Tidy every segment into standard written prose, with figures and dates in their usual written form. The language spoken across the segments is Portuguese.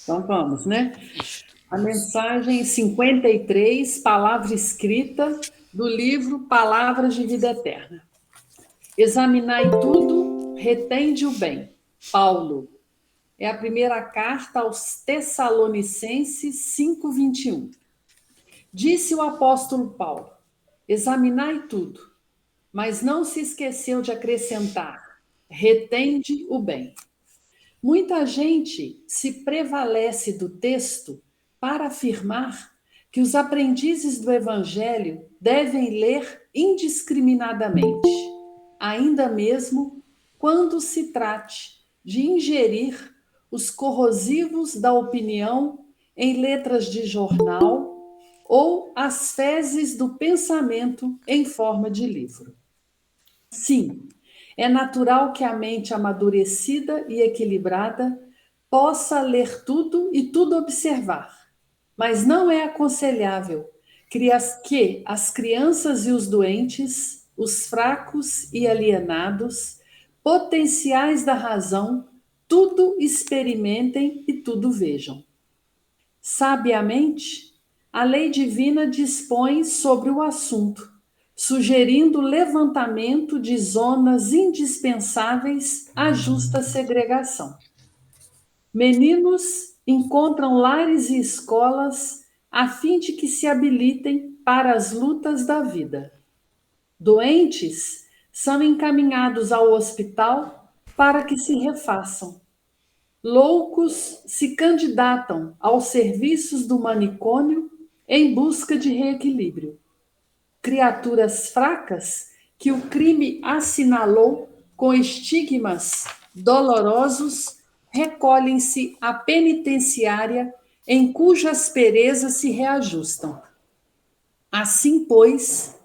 Então vamos, né? Isto. A mensagem 53, palavra escrita do livro Palavras de Vida Eterna. Examinai tudo, retende o bem. Paulo. É a primeira carta aos Tessalonicenses 5:21. Disse o apóstolo Paulo: examinai tudo, mas não se esqueceu de acrescentar: retende o bem. Muita gente se prevalece do texto para afirmar que os aprendizes do Evangelho devem ler indiscriminadamente, ainda mesmo quando se trate de ingerir os corrosivos da opinião em letras de jornal ou as fezes do pensamento em forma de livro. Sim, é natural que a mente amadurecida e equilibrada possa ler tudo e tudo observar, mas não é aconselhável que as crianças e os doentes, os fracos e alienados, potenciais da razão, tudo experimentem e tudo vejam. Sabiamente, a lei divina dispõe sobre o assunto, sugerindo o levantamento de zonas indispensáveis à justa segregação. Meninos encontram lares e escolas a fim de que se habilitem para as lutas da vida. Doentes são encaminhados ao hospital para que se refaçam. Loucos se candidatam aos serviços do manicômio em busca de reequilíbrio. Criaturas fracas que o crime assinalou com estigmas dolorosos recolhem-se à penitenciária em cuja aspereza se reajustam. Assim, pois,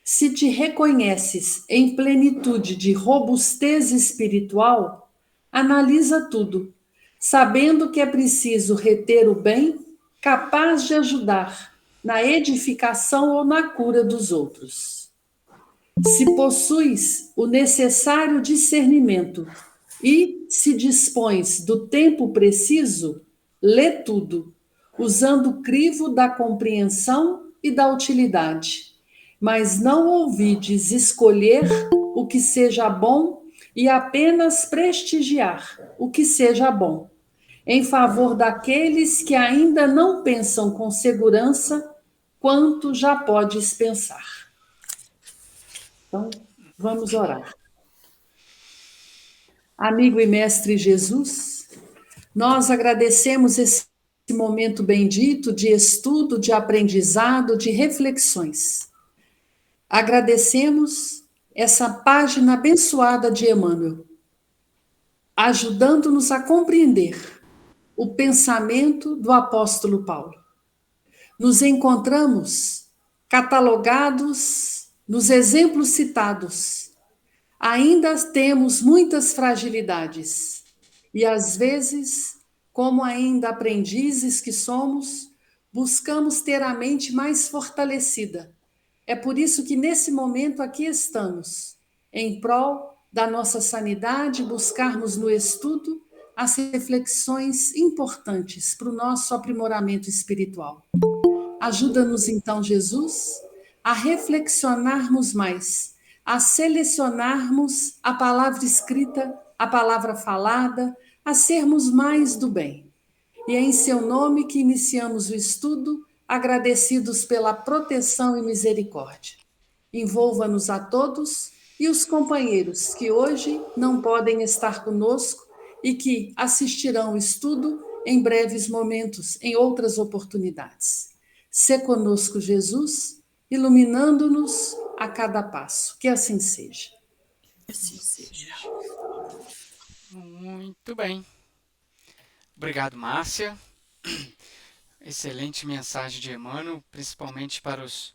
se te reconheces em plenitude de robustez espiritual, analisa tudo, sabendo que é preciso reter o bem capaz de ajudar na edificação ou na cura dos outros. Se possuis o necessário discernimento e se dispões do tempo preciso, lê tudo, usando o crivo da compreensão e da utilidade. Mas não ouvides escolher o que seja bom e apenas prestigiar o que seja bom, em favor daqueles que ainda não pensam com segurança quanto já podes pensar. Então, vamos orar. Amigo e mestre Jesus, nós agradecemos esse momento bendito de estudo, de aprendizado, de reflexões. Agradecemos essa página abençoada de Emmanuel, ajudando-nos a compreender o pensamento do apóstolo Paulo. Nos encontramos catalogados nos exemplos citados. Ainda temos muitas fragilidades e, às vezes, como ainda aprendizes que somos, buscamos ter a mente mais fortalecida. É por isso que, nesse momento, aqui estamos, em prol da nossa sanidade, buscarmos no estudo as reflexões importantes para o nosso aprimoramento espiritual. Ajuda-nos então, Jesus, a reflexionarmos mais, a selecionarmos a palavra escrita, a palavra falada, a sermos mais do bem. E é em seu nome que iniciamos o estudo, agradecidos pela proteção e misericórdia. Envolva-nos a todos e os companheiros que hoje não podem estar conosco e que assistirão o estudo em breves momentos, em outras oportunidades. Sê conosco, Jesus, iluminando-nos a cada passo. Que assim seja. Assim seja. Muito bem. Obrigado, Márcia. Excelente mensagem de Emmanuel, principalmente para os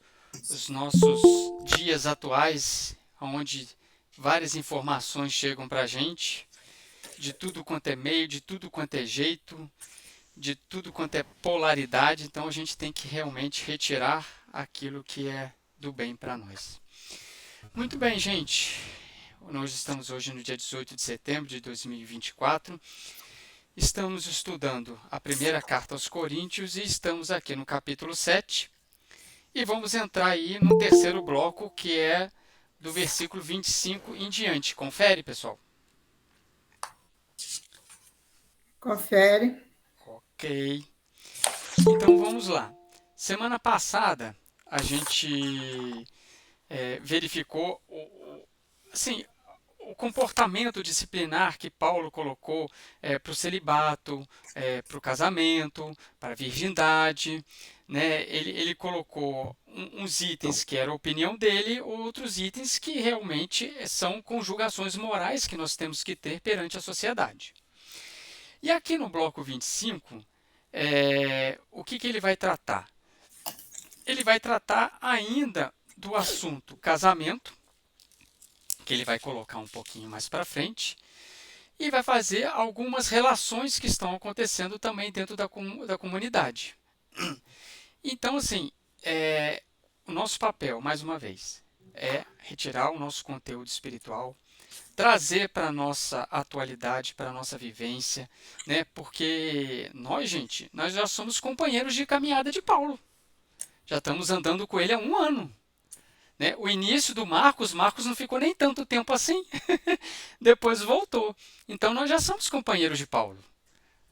nossos dias atuais, onde várias informações chegam para a gente, de tudo quanto é meio, de tudo quanto é jeito, de tudo quanto é polaridade. Então a gente tem que realmente retirar aquilo que é do bem para nós. Muito bem, gente. Nós estamos hoje no dia 18 de setembro de 2024. Estamos estudando a primeira carta aos Coríntios e estamos aqui no capítulo 7 e vamos entrar aí no terceiro bloco, que é do versículo 25 em diante. Confere, pessoal? Confere. Ok. Então vamos lá. Semana passada a gente verificou assim, o comportamento disciplinar que Paulo colocou para o celibato, para o casamento, para a virgindade. Né? Ele colocou uns itens que era a opinião dele, outros itens que realmente são conjugações morais que nós temos que ter perante a sociedade. E aqui no bloco 25, o que ele vai tratar? Ele vai tratar ainda do assunto casamento, que ele vai colocar um pouquinho mais para frente, e vai fazer algumas relações que estão acontecendo também dentro da comunidade. Então, assim, o nosso papel, mais uma vez, é retirar o nosso conteúdo espiritual, trazer para a nossa atualidade, para a nossa vivência, né? Porque nós, gente, nós já somos companheiros de caminhada de Paulo. Já estamos andando com ele há 1 ano. Né? O início do Marcos não ficou nem tanto tempo assim, depois voltou. Então nós já somos companheiros de Paulo.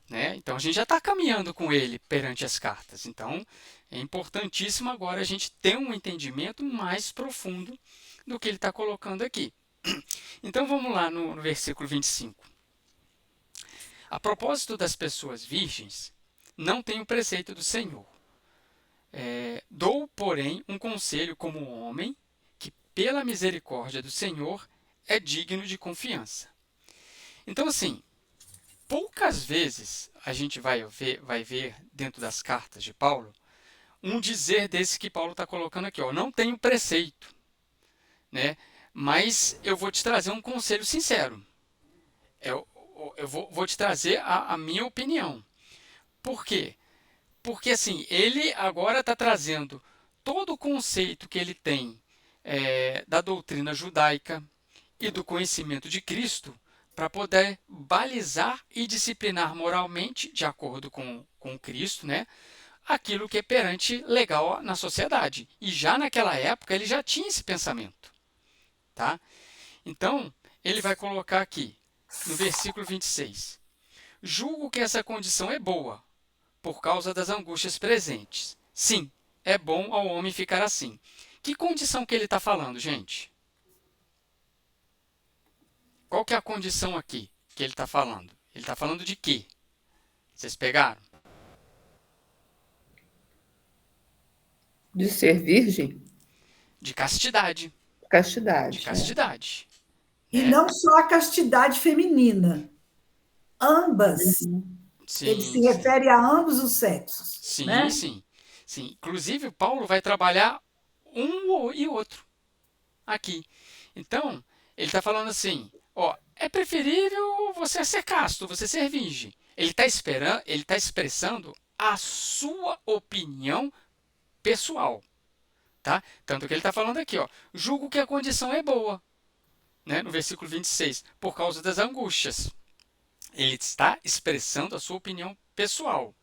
Né? Então a gente já está caminhando com ele perante as cartas. Então é importantíssimo agora a gente ter um entendimento mais profundo do que ele está colocando aqui. Então vamos lá no versículo 25. A propósito das pessoas virgens, não tenho preceito do Senhor. Dou, porém, um conselho como homem que, pela misericórdia do Senhor, é digno de confiança. Então, assim, poucas vezes a gente vai ver dentro das cartas de Paulo um dizer desse que Paulo está colocando aqui. Ó, não tenho preceito, né? Mas eu vou te trazer um conselho sincero. Eu vou te trazer a minha opinião. Por quê? Porque assim, ele agora está trazendo todo o conceito que ele tem da doutrina judaica e do conhecimento de Cristo para poder balizar e disciplinar moralmente, de acordo com Cristo, né, aquilo que é perante legal na sociedade. E já naquela época ele já tinha esse pensamento. Tá? Então, ele vai colocar aqui, no versículo 26, julgo que essa condição é boa, por causa das angústias presentes. Sim, é bom ao homem ficar assim. Que condição que ele está falando, gente? Qual que é a condição aqui que ele está falando? Ele está falando de quê? Vocês pegaram? De ser virgem? De castidade. Castidade. De castidade. E não só a castidade feminina. Ambas. Sim, Ele se refere a ambos os sexos. sim, né? sim. Inclusive, Paulo vai trabalhar um e outro aqui. Então, ele está falando assim, ó, é preferível você ser casto, você ser virgem. Ele está expressando a sua opinião pessoal. Tá? Tanto que ele está falando aqui, ó, julgo que a condição é boa. Né? No versículo 26, por causa das angústias. Ele está expressando a sua opinião pessoal.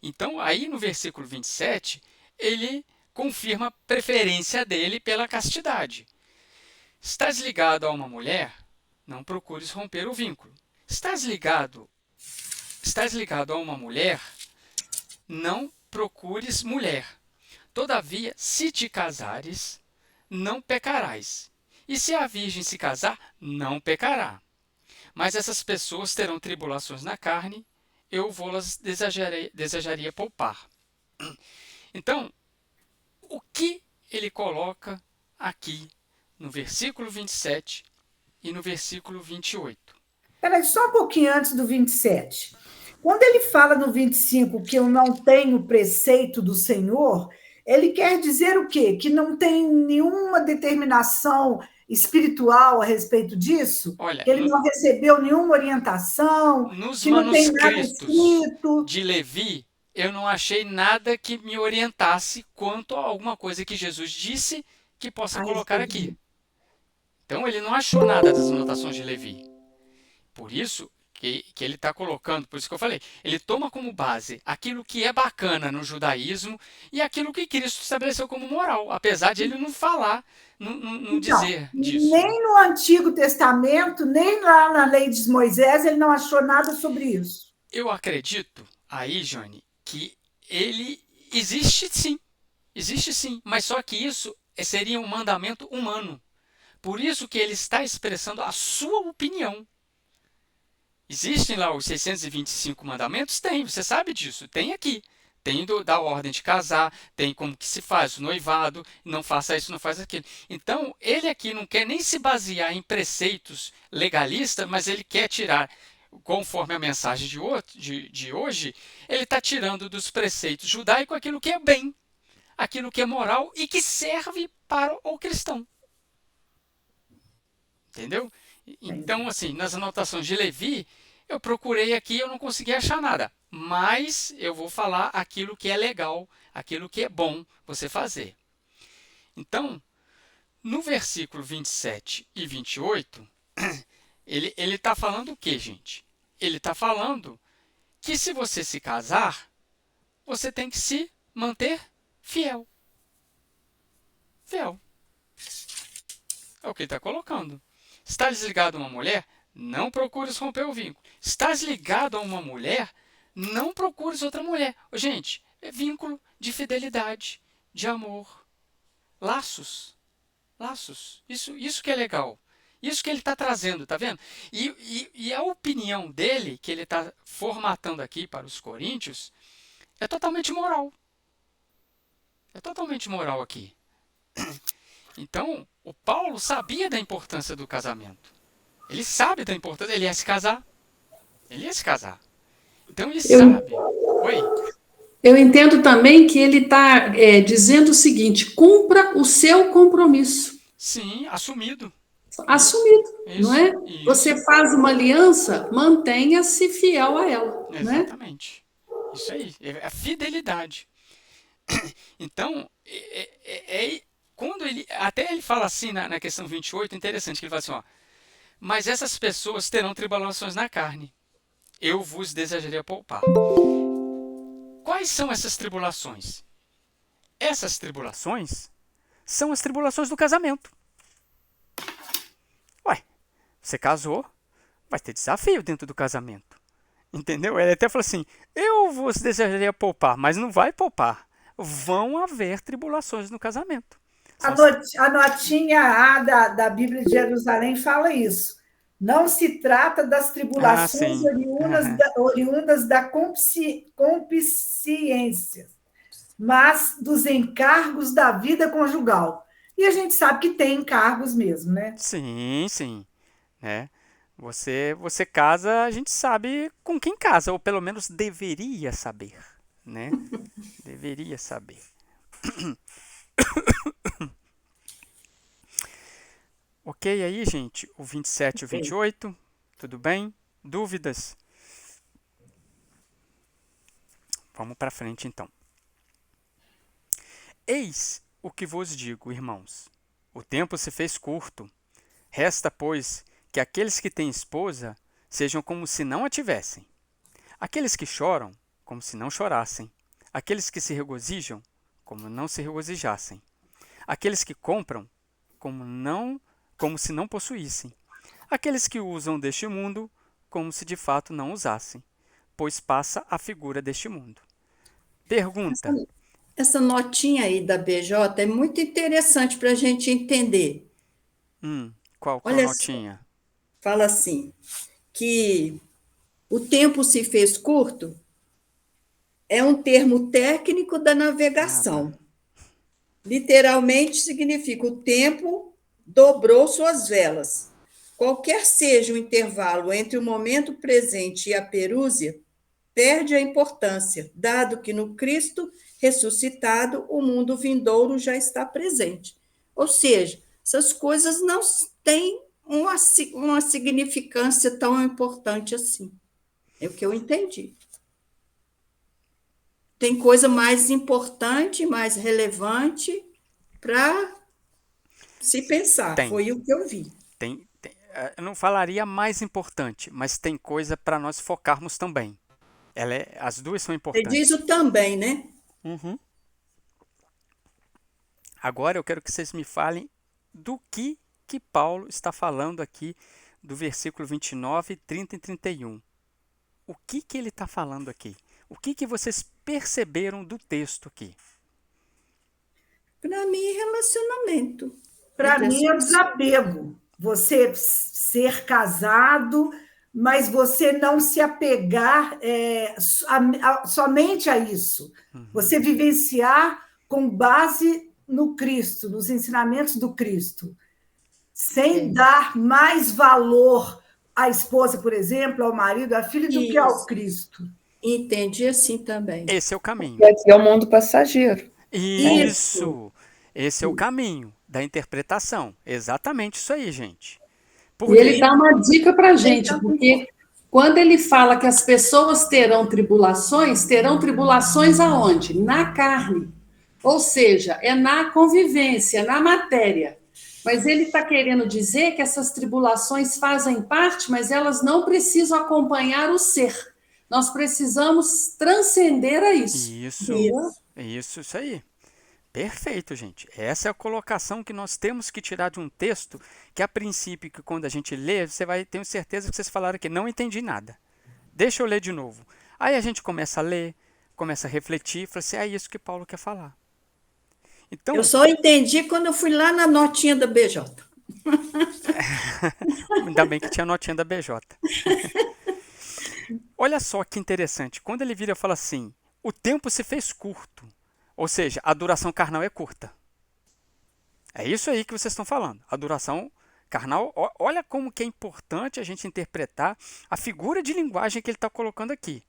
Então, aí no versículo 27, ele confirma a preferência dele pela castidade. Estás ligado a uma mulher? Não procures romper o vínculo. Estás ligado a uma mulher? Não procures mulher. Todavia, se te casares, não pecarás. E se a virgem se casar, não pecará. Mas essas pessoas terão tribulações na carne, eu vou-las desejaria poupar. Então, o que ele coloca aqui no versículo 27 e no versículo 28? Peraí, só um pouquinho antes do 27. Quando ele fala no 25 que eu não tenho preceito do Senhor, ele quer dizer o quê? Que não tem nenhuma determinação espiritual a respeito disso? Olha, que ele não recebeu nenhuma orientação? Nos que não tem nada manuscritos escrito? de Levi, eu não achei nada que me orientasse quanto a alguma coisa que Jesus disse que possa colocar aqui. Então ele não achou nada das anotações de Levi. Por isso que ele está colocando, por isso que eu falei, ele toma como base aquilo que é bacana no judaísmo e aquilo que Cristo estabeleceu como moral, apesar de ele não falar, não Então, dizer disso. nem no Antigo Testamento, nem lá na lei de Moisés, ele não achou nada sobre isso. Eu acredito, aí, Johnny, que ele existe sim, mas só que isso seria um mandamento humano. Por isso que ele está expressando a sua opinião. Existem lá os 625 mandamentos? Tem, você sabe disso, tem aqui. Tem da ordem de casar, tem como que se faz o noivado, não faça isso, não faça aquilo. Então, ele aqui não quer nem se basear em preceitos legalistas, mas ele quer tirar, conforme a mensagem de hoje, ele está tirando dos preceitos judaicos aquilo que é bem, aquilo que é moral e que serve para o cristão. Entendeu? Então, assim, nas anotações de Levi, eu procurei aqui, eu não consegui achar nada. Mas eu vou falar aquilo que é legal, aquilo que é bom você fazer. Então, no versículo 27 e 28, ele está falando o que, gente? Ele está falando que se você se casar, você tem que se manter fiel. Fiel. É o que ele está colocando. Estás ligado a uma mulher? Não procures romper o vínculo. Estás ligado a uma mulher? Não procures outra mulher. Gente, é vínculo de fidelidade, de amor. Laços. Laços. Isso que é legal. Isso que ele está trazendo, tá vendo? E a opinião dele, que ele está formatando aqui para os coríntios, é totalmente moral. É totalmente moral aqui. Então, o Paulo sabia da importância do casamento. Ele sabe da importância, ele ia se casar. Ele ia se casar. Então ele sabe. Oi? Eu entendo também que ele está dizendo o seguinte: cumpra o seu compromisso. Sim, assumido. Assumido, Isso, não é? isso. Você faz uma aliança, mantenha-se fiel a ela. Exatamente. Né? Isso aí, é a fidelidade. Então, quando até ele fala assim na questão 28, interessante, que ele fala assim, ó, mas essas pessoas terão tribulações na carne. Eu vos desejaria poupar. Quais são essas tribulações? Essas tribulações são as tribulações do casamento. Ué, você casou, vai ter desafio dentro do casamento. Entendeu? Ele até falou assim, eu vos desejaria poupar, mas não vai poupar. Vão haver tribulações no casamento. A notinha A da Bíblia de Jerusalém fala isso. Não se trata das tribulações oriundas da concupiscência, mas dos encargos da vida conjugal. E a gente sabe que tem encargos mesmo, né? Sim, sim. Né? Você casa, a gente sabe com quem casa, ou pelo menos deveria saber. Né? Deveria saber. Ok aí, gente? O 27 e o 28, tudo bem? Dúvidas? Vamos para frente, então. Eis o que vos digo, irmãos. O tempo se fez curto. Resta, pois, que aqueles que têm esposa sejam como se não a tivessem. Aqueles que choram, como se não chorassem. Aqueles que se regozijam, como não se regozijassem. Aqueles que compram, como se não possuíssem. Aqueles que usam deste mundo, como se de fato não usassem, pois passa a figura deste mundo. Pergunta. Essa notinha aí da BJ é muito interessante para a gente entender. Qual Olha notinha? Só, fala assim, que o tempo se fez curto é um termo técnico da navegação. Literalmente significa o tempo dobrou suas velas. Qualquer seja o intervalo entre o momento presente e a perúzia, perde a importância, dado que no Cristo ressuscitado o mundo vindouro já está presente. Ou seja, essas coisas não têm uma significância tão importante assim. É o que eu entendi. Tem coisa mais importante, mais relevante para se pensar. Foi o que eu vi. eu não falaria mais importante, mas tem coisa para nós focarmos também. As duas são Você importantes. diz o também, né? Uhum. Agora eu quero que vocês me falem do que Paulo está falando aqui do versículo 29, 30 e 31. O que ele está falando aqui? O que vocês perceberam do texto aqui? Para mim, relacionamento. Para Entre as mim é pessoas. desapego. Você ser casado, mas você não se apegar somente a isso. Você vivenciar com base no Cristo, nos ensinamentos do Cristo, sem dar mais valor à esposa, por exemplo, ao marido, à filha, do que ao Isso. Cristo. Entendi assim também. Esse é o caminho. E aqui é o mundo passageiro. Isso! Esse é o caminho da interpretação. Exatamente isso aí, gente. E ele dá uma dica para a gente, porque quando ele fala que as pessoas terão tribulações aonde? Na carne. Ou seja, é na convivência, na matéria. Mas ele está querendo dizer que essas tribulações fazem parte, mas elas não precisam acompanhar o ser. Nós precisamos transcender a isso. Isso aí. Perfeito, gente. Essa é a colocação que nós temos que tirar de um texto que, a princípio, que quando a gente lê, você vai ter certeza que vocês falaram que não entendi nada. Deixa eu ler de novo. Aí a gente começa a ler, começa a refletir, fala assim, é isso que Paulo quer falar. Então, eu só entendi quando eu fui lá na notinha da BJ. Ainda bem que tinha a notinha da BJ. Olha só que interessante. Quando ele vira e fala assim, o tempo se fez curto. Ou seja, a duração carnal é curta. É isso aí que vocês estão falando. A duração carnal, olha como que é importante a gente interpretar a figura de linguagem que ele está colocando aqui.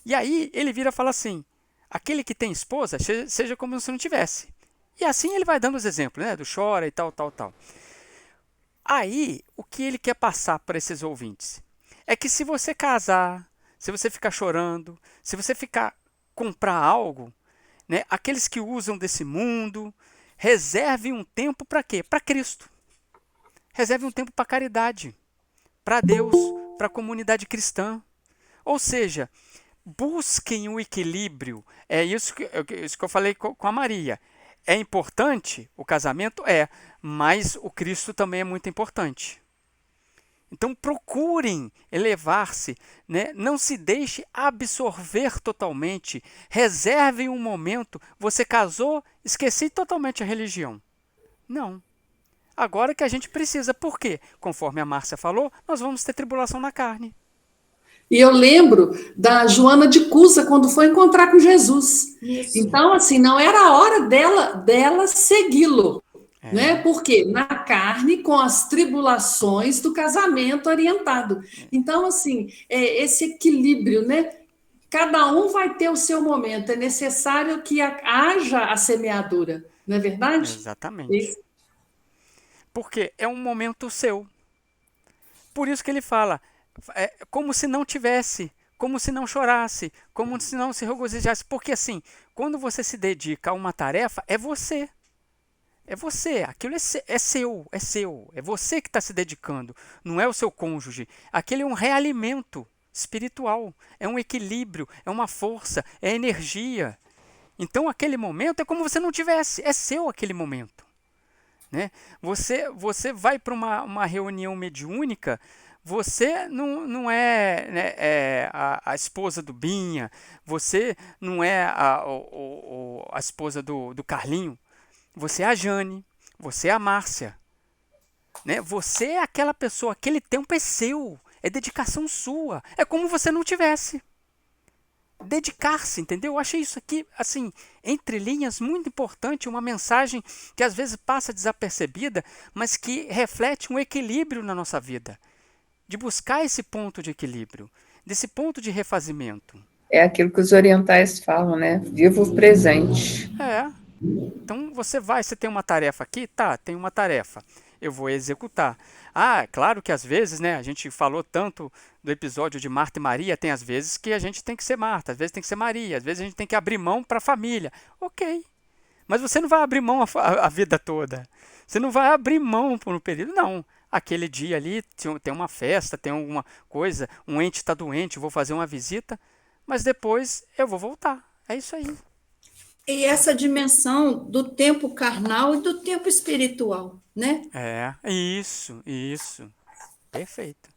E aí ele vira e fala assim, aquele que tem esposa, seja como se não tivesse. E assim ele vai dando os exemplos, né? Do chora e tal. Aí, o que ele quer passar para esses ouvintes? É que se você casar, se você ficar chorando, se você comprar algo, né, aqueles que usam desse mundo, reserve um tempo para quê? Para Cristo. Reserve um tempo para caridade, para Deus, para a comunidade cristã. Ou seja, busquem o equilíbrio. É isso que eu falei com a Maria. É importante o casamento? Mas o Cristo também é muito importante. Então procurem elevar-se, né? Não se deixe absorver totalmente, reservem um momento, você casou, esqueci totalmente a religião. Não. Agora que a gente precisa, por quê? Conforme a Márcia falou, nós vamos ter tribulação na carne. E eu lembro da Joana de Cusa, quando foi encontrar com Jesus. Isso. Então, assim, não era a hora dela segui-lo. Né? Porque na carne, com as tribulações do casamento orientado. Então, assim, esse equilíbrio, né? Cada um vai ter o seu momento. É necessário que haja a semeadura, não é verdade? Exatamente. Porque é um momento seu. Por isso que ele fala, como se não tivesse, como se não chorasse, como se não se regozijasse. Porque assim, quando você se dedica a uma tarefa, é você. É você, aquilo é seu. É você que está se dedicando, não é o seu cônjuge. Aquele é um realimento espiritual, é um equilíbrio, é uma força, é energia. Então aquele momento é como se você não tivesse, é seu aquele momento. Né? Você vai para uma reunião mediúnica, você não é, né, a esposa do Binha, você não é a esposa do Carlinho. Você é a Jane, você é a Márcia. Né? Você é aquela pessoa, aquele tempo é seu, é dedicação sua. É como você não tivesse. Dedicar-se, entendeu? Eu achei isso aqui, assim, entre linhas, muito importante, uma mensagem que às vezes passa desapercebida, mas que reflete um equilíbrio na nossa vida. De buscar esse ponto de equilíbrio, desse ponto de refazimento. É aquilo que os orientais falam, né? Viva o presente. Então você tem uma tarefa aqui? Tá, tem uma tarefa. Eu vou executar. É claro que às vezes, né, a gente falou tanto do episódio de Marta e Maria, tem às vezes que a gente tem que ser Marta, às vezes tem que ser Maria, às vezes a gente tem que abrir mão para a família. Ok. Mas você não vai abrir mão a vida toda. Você não vai abrir mão por um período. Não. aquele dia ali tem uma festa, tem alguma coisa, um ente está doente, vou fazer uma visita, mas depois eu vou voltar. É isso aí. E essa dimensão do tempo carnal e do tempo espiritual, né? Isso. Perfeito.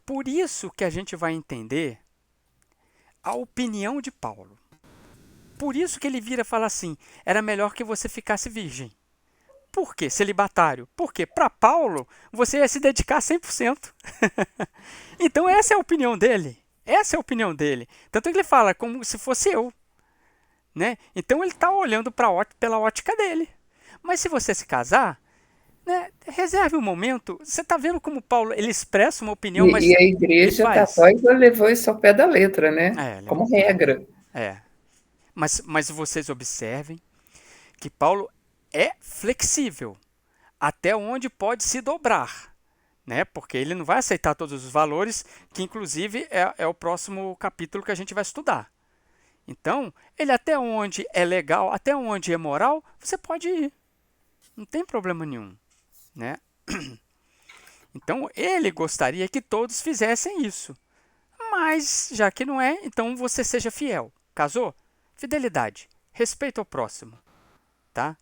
Por isso que a gente vai entender a opinião de Paulo. Por isso que ele vira e fala assim, era melhor que você ficasse virgem. Por quê? Celibatário. Porque para Paulo, você ia se dedicar 100%. Então essa é a opinião dele. Tanto que ele fala como se fosse eu. Né? Então ele está olhando pela ótica dele. Mas se você se casar, né, reserve um momento. Você está vendo como Paulo ele expressa uma opinião, mas E a ele igreja faz. católica levou isso ao pé da letra, né? Como Levou. regra. Mas vocês observem que Paulo é flexível até onde pode se dobrar, né? Porque ele não vai aceitar todos os valores, que inclusive é o próximo capítulo que a gente vai estudar. Então, ele até onde é legal, até onde é moral, você pode ir. Não tem problema nenhum, né? Então, ele gostaria que todos fizessem isso. Mas, já que não é, então você seja fiel. Casou? Fidelidade. Respeito ao próximo. Tá?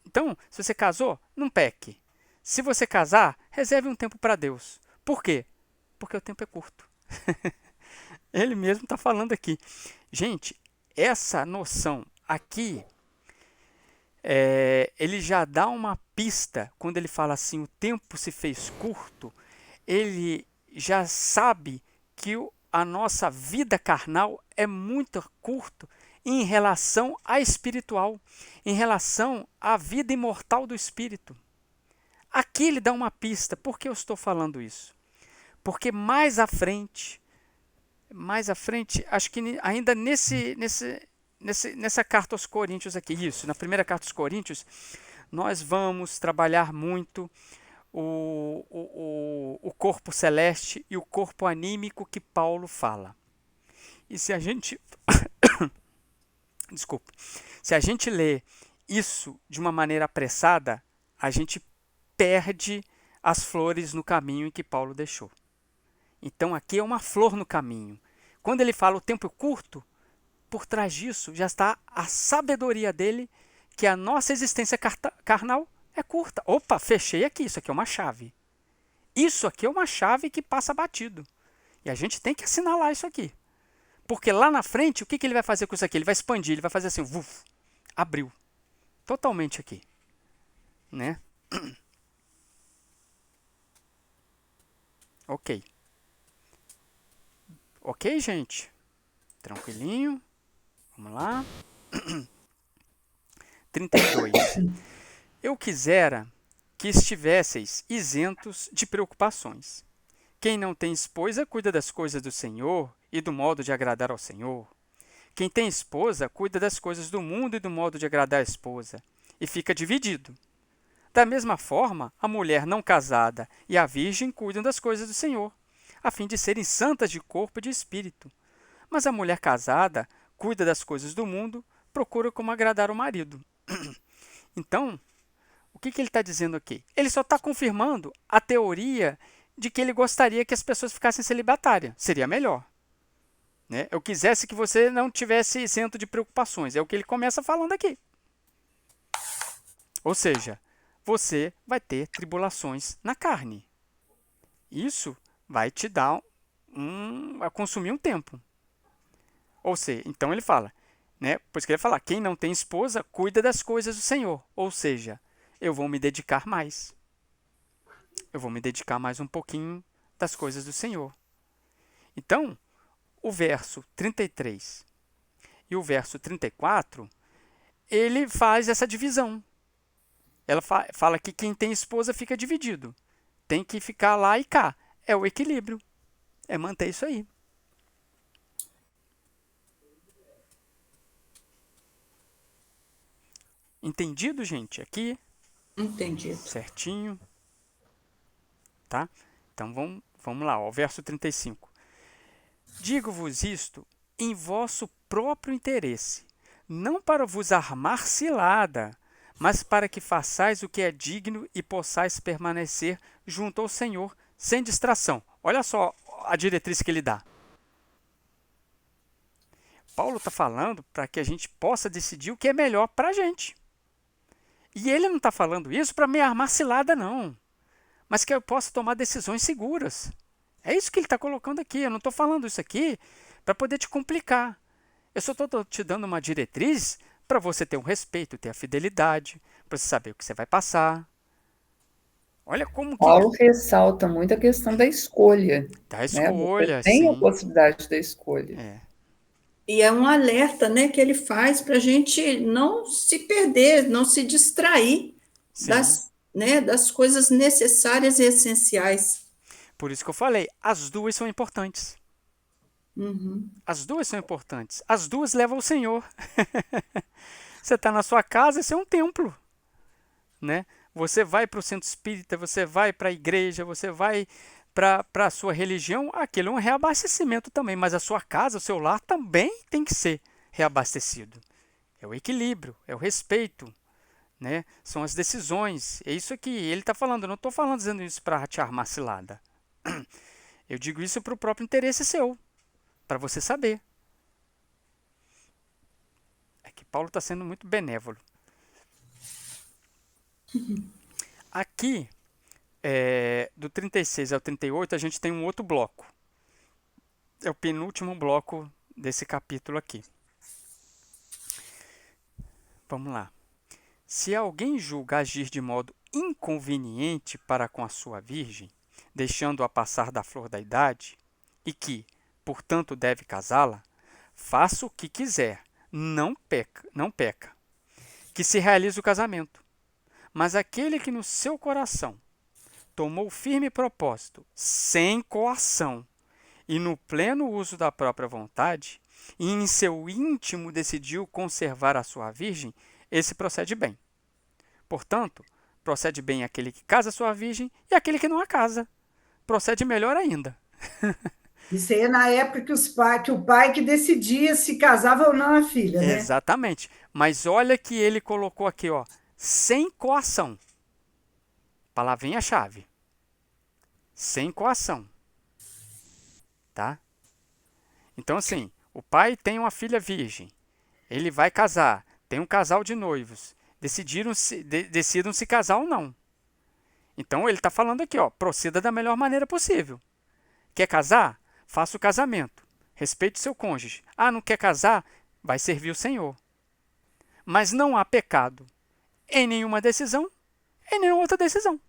Então, se você casou, não peque. Se você casar, reserve um tempo para Deus. Por quê? Porque o tempo é curto. Ele mesmo está falando aqui. Gente, essa noção aqui, ele já dá uma pista. Quando ele fala assim, o tempo se fez curto, ele já sabe que a nossa vida carnal é muito curta em relação à espiritual, em relação à vida imortal do espírito. Aqui ele dá uma pista. Por que eu estou falando isso? Porque mais à frente, acho que ainda nessa carta aos Coríntios aqui, na primeira carta aos Coríntios, nós vamos trabalhar muito o corpo celeste e o corpo anímico que Paulo fala. E se a gente se a gente lê isso de uma maneira apressada, a gente perde as flores no caminho em que Paulo deixou. Então aqui é uma flor no caminho. Quando ele fala o tempo curto, por trás disso já está a sabedoria dele, que a nossa existência carnal é curta. Opa, fechei aqui, isso aqui é uma chave. Isso aqui é uma chave que passa batido. E a gente tem que assinalar isso aqui. Porque lá na frente, o que ele vai fazer com isso aqui? Ele vai expandir, ele vai fazer assim, abriu. Totalmente aqui. Né? Ok. Ok, gente? Tranquilinho. Vamos lá. 32. Eu quisera que estivesseis isentos de preocupações. Quem não tem esposa, cuida das coisas do Senhor e do modo de agradar ao Senhor. Quem tem esposa, cuida das coisas do mundo e do modo de agradar a esposa, e fica dividido. Da mesma forma, a mulher não casada e a virgem cuidam das coisas do Senhor, a fim de serem santas de corpo e de espírito. Mas a mulher casada cuida das coisas do mundo, procura como agradar o marido. Então, o que ele está dizendo aqui? Ele só está confirmando a teoria de que ele gostaria que as pessoas ficassem celibatárias. Seria melhor. Né? Eu quisesse que você não tivesse isento de preocupações. É o que ele começa falando aqui. Ou seja, você vai ter tribulações na carne. Isso vai te dar vai consumir um tempo. Ou seja, então ele fala, né? Pois que ele fala, quem não tem esposa, cuida das coisas do Senhor. Ou seja, eu vou me dedicar mais. Eu vou me dedicar mais um pouquinho das coisas do Senhor. Então, o verso 33 e o verso 34, ele faz essa divisão. Ela fala que quem tem esposa fica dividido. Tem que ficar lá e cá. É o equilíbrio. É manter isso aí. Entendido, gente? Aqui? Entendido. Certinho. Tá? Então, vamos lá. Ó, verso 35. Digo-vos isto em vosso próprio interesse, não para vos armar cilada, mas para que façais o que é digno e possais permanecer junto ao Senhor, sem distração. Olha só a diretriz que ele dá. Paulo está falando para que a gente possa decidir o que é melhor para a gente. E ele não está falando isso para me armar cilada, não. Mas que eu possa tomar decisões seguras. É isso que ele está colocando aqui. Eu não estou falando isso aqui para poder te complicar. Eu só estou te dando uma diretriz para você ter um respeito, ter a fidelidade, para você saber o que você vai passar. Olha como que... Paulo ressalta muito a questão da escolha. Da Né? escolha, Você tem a sim. possibilidade da escolha. É. E é um alerta, né, que ele faz para a gente não se perder, não se distrair Sim. das coisas necessárias e essenciais. Por isso que eu falei, as duas são importantes. Uhum. As duas são importantes. As duas levam ao Senhor. Você está na sua casa, isso é um templo. Né? Você vai para o centro espírita, você vai para a igreja, você vai para a sua religião, aquilo é um reabastecimento também, mas a sua casa, o seu lar também tem que ser reabastecido. É o equilíbrio, é o respeito, né? São as decisões. É isso que ele está falando. Eu não estou falando dizendo isso para te armar cilada. Eu digo isso para o próprio interesse seu, para você saber. É que Paulo está sendo muito benévolo. Aqui, do 36 ao 38, a gente tem um outro bloco. É o penúltimo bloco desse capítulo aqui. Vamos lá. Se alguém julga agir de modo inconveniente para com a sua virgem, deixando-a passar da flor da idade, e que, portanto, deve casá-la, faça o que quiser, não peca. Que se realize o casamento. Mas aquele que no seu coração tomou firme propósito, sem coação, e no pleno uso da própria vontade, e em seu íntimo decidiu conservar a sua virgem, esse procede bem. Portanto, procede bem aquele que casa a sua virgem e aquele que não a casa. Procede melhor ainda. Isso aí é na época que o pai que decidia se casava ou não a filha, né? Exatamente. Mas olha que ele colocou aqui, ó, sem coação. Palavrinha-chave. Sem coação. Tá? Então, assim, o pai tem uma filha virgem. Ele vai casar. Tem um casal de noivos. Decidam se casar ou não. Então, ele está falando aqui, ó, proceda da melhor maneira possível. Quer casar? Faça o casamento. Respeite seu cônjuge. Ah, não quer casar? Vai servir o Senhor. Mas não há pecado em nenhuma decisão, em nenhuma outra decisão.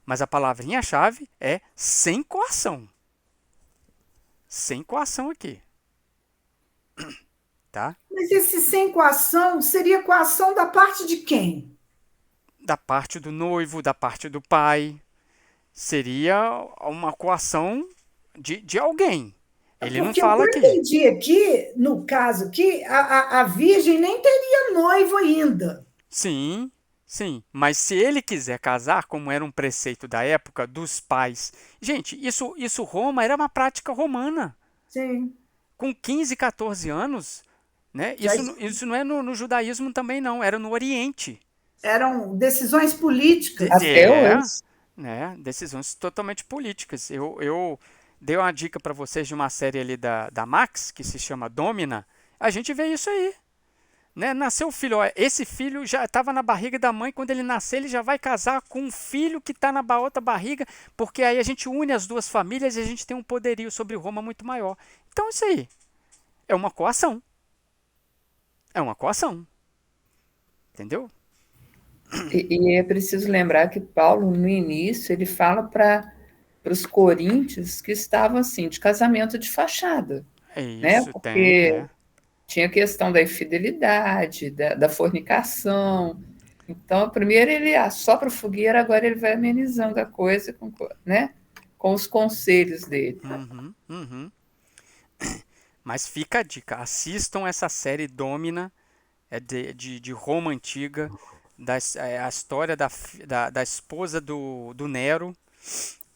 Mas a palavrinha-chave é sem coação. Sem coação aqui. Tá? Mas esse sem coação seria coação da parte de quem? Da parte do noivo, da parte do pai. Seria uma coação de alguém. Ele não fala aqui. Porque eu entendi aqui, no caso aqui, a virgem nem teria noivo ainda. Sim, sim. Mas se ele quiser casar, como era um preceito da época dos pais... Gente, isso Roma era uma prática romana. Sim. Com 15, 14 anos, né? Isso não é no judaísmo também, não. Era no Oriente. Eram decisões políticas. Até hoje. Né? Decisões totalmente políticas. Eu dei uma dica para vocês de uma série ali da Max, que se chama Domina. A gente vê isso aí. Né? Nasceu o filho. Ó, esse filho já estava na barriga da mãe. Quando ele nascer, ele já vai casar com um filho que está na outra barriga, porque aí a gente une as duas famílias e a gente tem um poderio sobre Roma muito maior. Então, isso aí é uma coação. É uma coação. Entendeu? E é preciso lembrar que Paulo, no início, ele fala para os coríntios que estavam assim, de casamento de fachada. É isso, né? Porque tem. tinha a questão da infidelidade, da fornicação. Então, primeiro ele assopra a fogueira, agora ele vai amenizando a coisa né? Com os conselhos dele. Uhum. Mas fica a dica, assistam essa série Domina, de Roma Antiga, a história da esposa do Nero.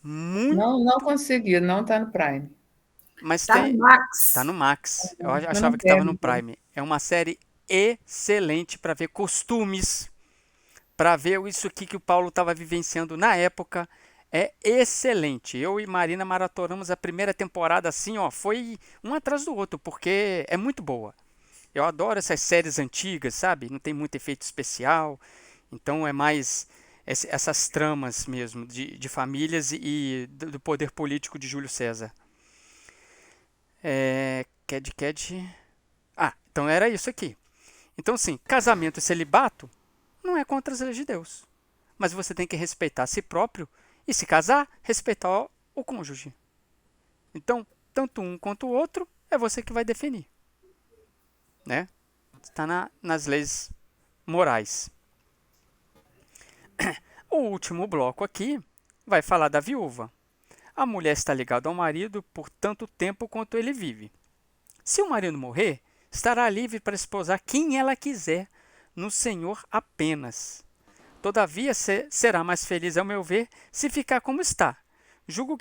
Muito... Não consegui, não está no Prime. Mas Tá no Max. Tá no Max. Eu Tá achava no que estava Prime, no Prime. É uma série excelente para ver costumes, para ver isso aqui que o Paulo estava vivenciando na época. É excelente. Eu e Marina maratonamos a primeira temporada assim, ó, foi um atrás do outro, porque é muito boa. Eu adoro essas séries antigas, sabe? Não tem muito efeito especial, então é mais essas tramas mesmo de famílias e do poder político de Júlio César. Cad. Ah, então era isso aqui. Então, sim, casamento e celibato não é contra as leis de Deus. Mas você tem que respeitar a si próprio e, se casar, respeitar o cônjuge. Então, tanto um quanto o outro é você que vai definir. Né? Está nas leis morais. O último bloco aqui vai falar da viúva. A mulher está ligada ao marido por tanto tempo quanto ele vive. Se o marido morrer, estará livre para esposar quem ela quiser, no Senhor apenas. Todavia, será mais feliz, ao meu ver, se ficar como está. Julgo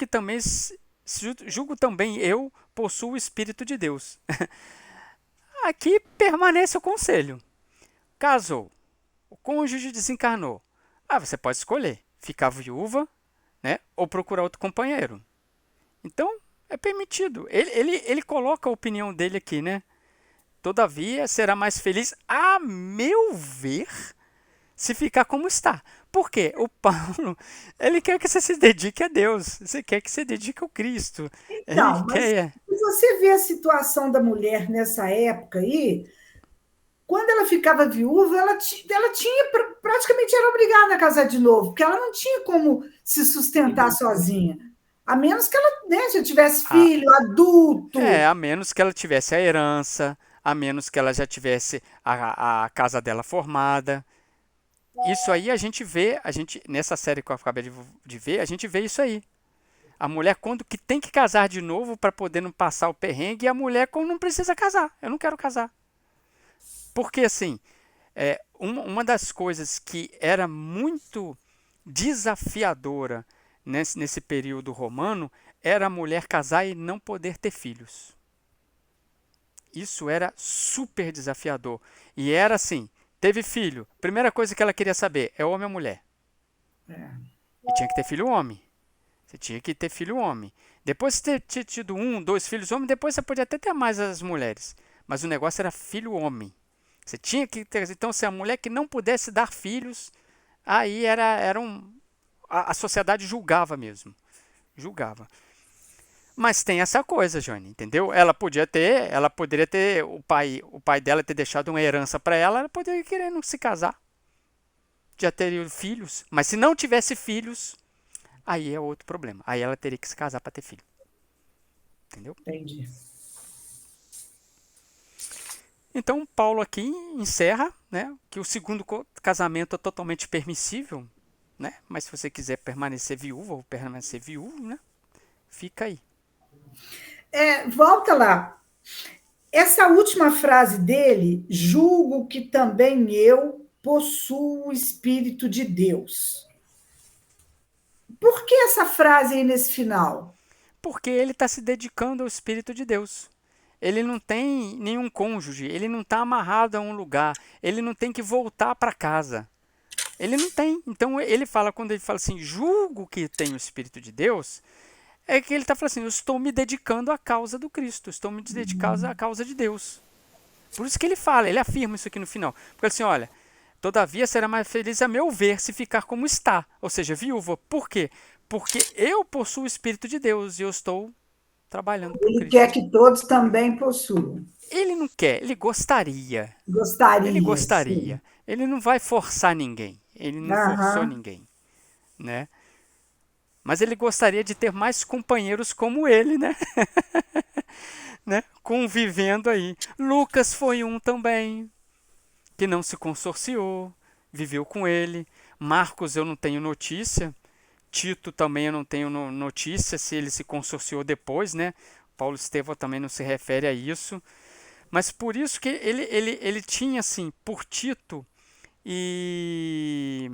também eu possuo o Espírito de Deus. Aqui permanece o conselho. Casou, o cônjuge desencarnou. Você pode escolher ficar viúva, né, ou procurar outro companheiro. Então, é permitido. Ele coloca a opinião dele aqui, né? Todavia, será mais feliz, a meu ver, se ficar como está. Por quê? O Paulo, ele quer que você se dedique a Deus. Você quer que você dedique ao Cristo. Então, mas se você vê a situação da mulher nessa época aí, quando ela ficava viúva, ela tinha praticamente era obrigada a casar de novo, porque ela não tinha como se sustentar sozinha. A menos que ela, né, já tivesse filho, adulto. A menos que ela tivesse a herança, a menos que ela já tivesse a casa dela formada. Isso aí a gente vê, nessa série que eu acabei de ver, a gente vê isso aí. A mulher quando que tem que casar de novo para poder não passar o perrengue, e a mulher quando não precisa casar. Eu não quero casar. Porque assim, uma das coisas que era muito desafiadora nesse período romano era a mulher casar e não poder ter filhos. Isso era super desafiador. E era assim, teve filho, primeira coisa que ela queria saber é homem ou mulher. E tinha que ter filho homem. Você tinha que ter filho homem. Depois de ter tido 1, 2 filhos homens, depois você podia até ter mais as mulheres. Mas o negócio era filho homem. Você tinha que ter. Então, se a mulher que não pudesse dar filhos, aí a sociedade julgava mesmo. Julgava. Mas tem essa coisa, Johnny, entendeu? Ela poderia ter o pai dela ter deixado uma herança para ela poderia querer não se casar. Já teria filhos. Mas se não tivesse filhos, aí é outro problema. Aí ela teria que se casar para ter filho. Entendeu? Entendi. Então, Paulo aqui encerra, né, que o segundo casamento é totalmente permissível, né? Mas se você quiser permanecer viúva ou permanecer viúvo, né, fica aí. Volta lá. Essa última frase dele, julgo que também eu possuo o Espírito de Deus. Por que essa frase aí nesse final? Porque ele está se dedicando ao Espírito de Deus. Ele não tem nenhum cônjuge, ele não está amarrado a um lugar, ele não tem que voltar para casa. Ele não tem. Então, quando ele fala assim, julgo que tenho o Espírito de Deus, é que ele está falando assim, eu estou me dedicando à causa do Cristo, estou me dedicando à causa de Deus. Por isso que ele afirma isso aqui no final. Porque assim, olha, todavia será mais feliz a meu ver se ficar como está, ou seja, viúva. Por quê? Porque eu possuo o Espírito de Deus e eu estou trabalhando por Cristo. Ele quer que todos também possuam. Ele não quer, ele gostaria. Gostaria. Ele gostaria. Sim. Ele não vai forçar ninguém. Ele não forçou ninguém, né? Mas ele gostaria de ter mais companheiros como ele, né? né? Convivendo aí. Lucas foi um também, que não se consorciou, viveu com ele. Marcos eu não tenho notícia. Tito também eu não tenho notícia se ele se consorciou depois, né? Paulo Estevão também não se refere a isso. Mas por isso que ele tinha, assim, por Tito e...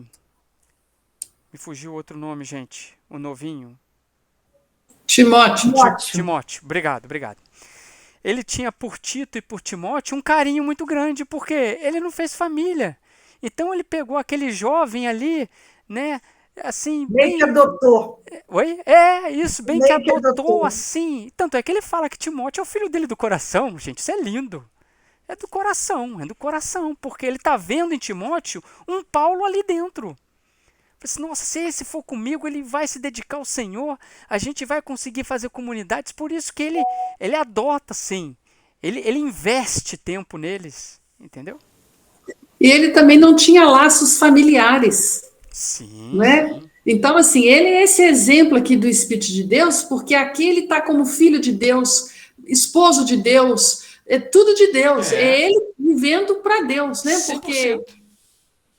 Me fugiu outro nome, gente. O novinho. Timóteo. Timóteo. Obrigado. ele tinha por Tito e por Timóteo um carinho muito grande, porque ele não fez família. Então ele pegou aquele jovem ali, né, assim, Meio que bem... adotou. Oi? É, isso, bem que Meio que adotou, adotou. assim. Tanto é que ele fala que Timóteo é o filho dele do coração, gente, isso é lindo. É do coração, porque ele está vendo em Timóteo um Paulo ali dentro. Assim, nossa, se esse for comigo, ele vai se dedicar ao Senhor, a gente vai conseguir fazer comunidades, por isso que ele adota, sim. Ele investe tempo neles, entendeu? E ele também não tinha laços familiares, Sim, né? sim. Então, assim, ele é esse exemplo aqui do Espírito de Deus, porque aqui ele está como filho de Deus, esposo de Deus, é tudo de Deus, é ele vivendo para Deus, né? Porque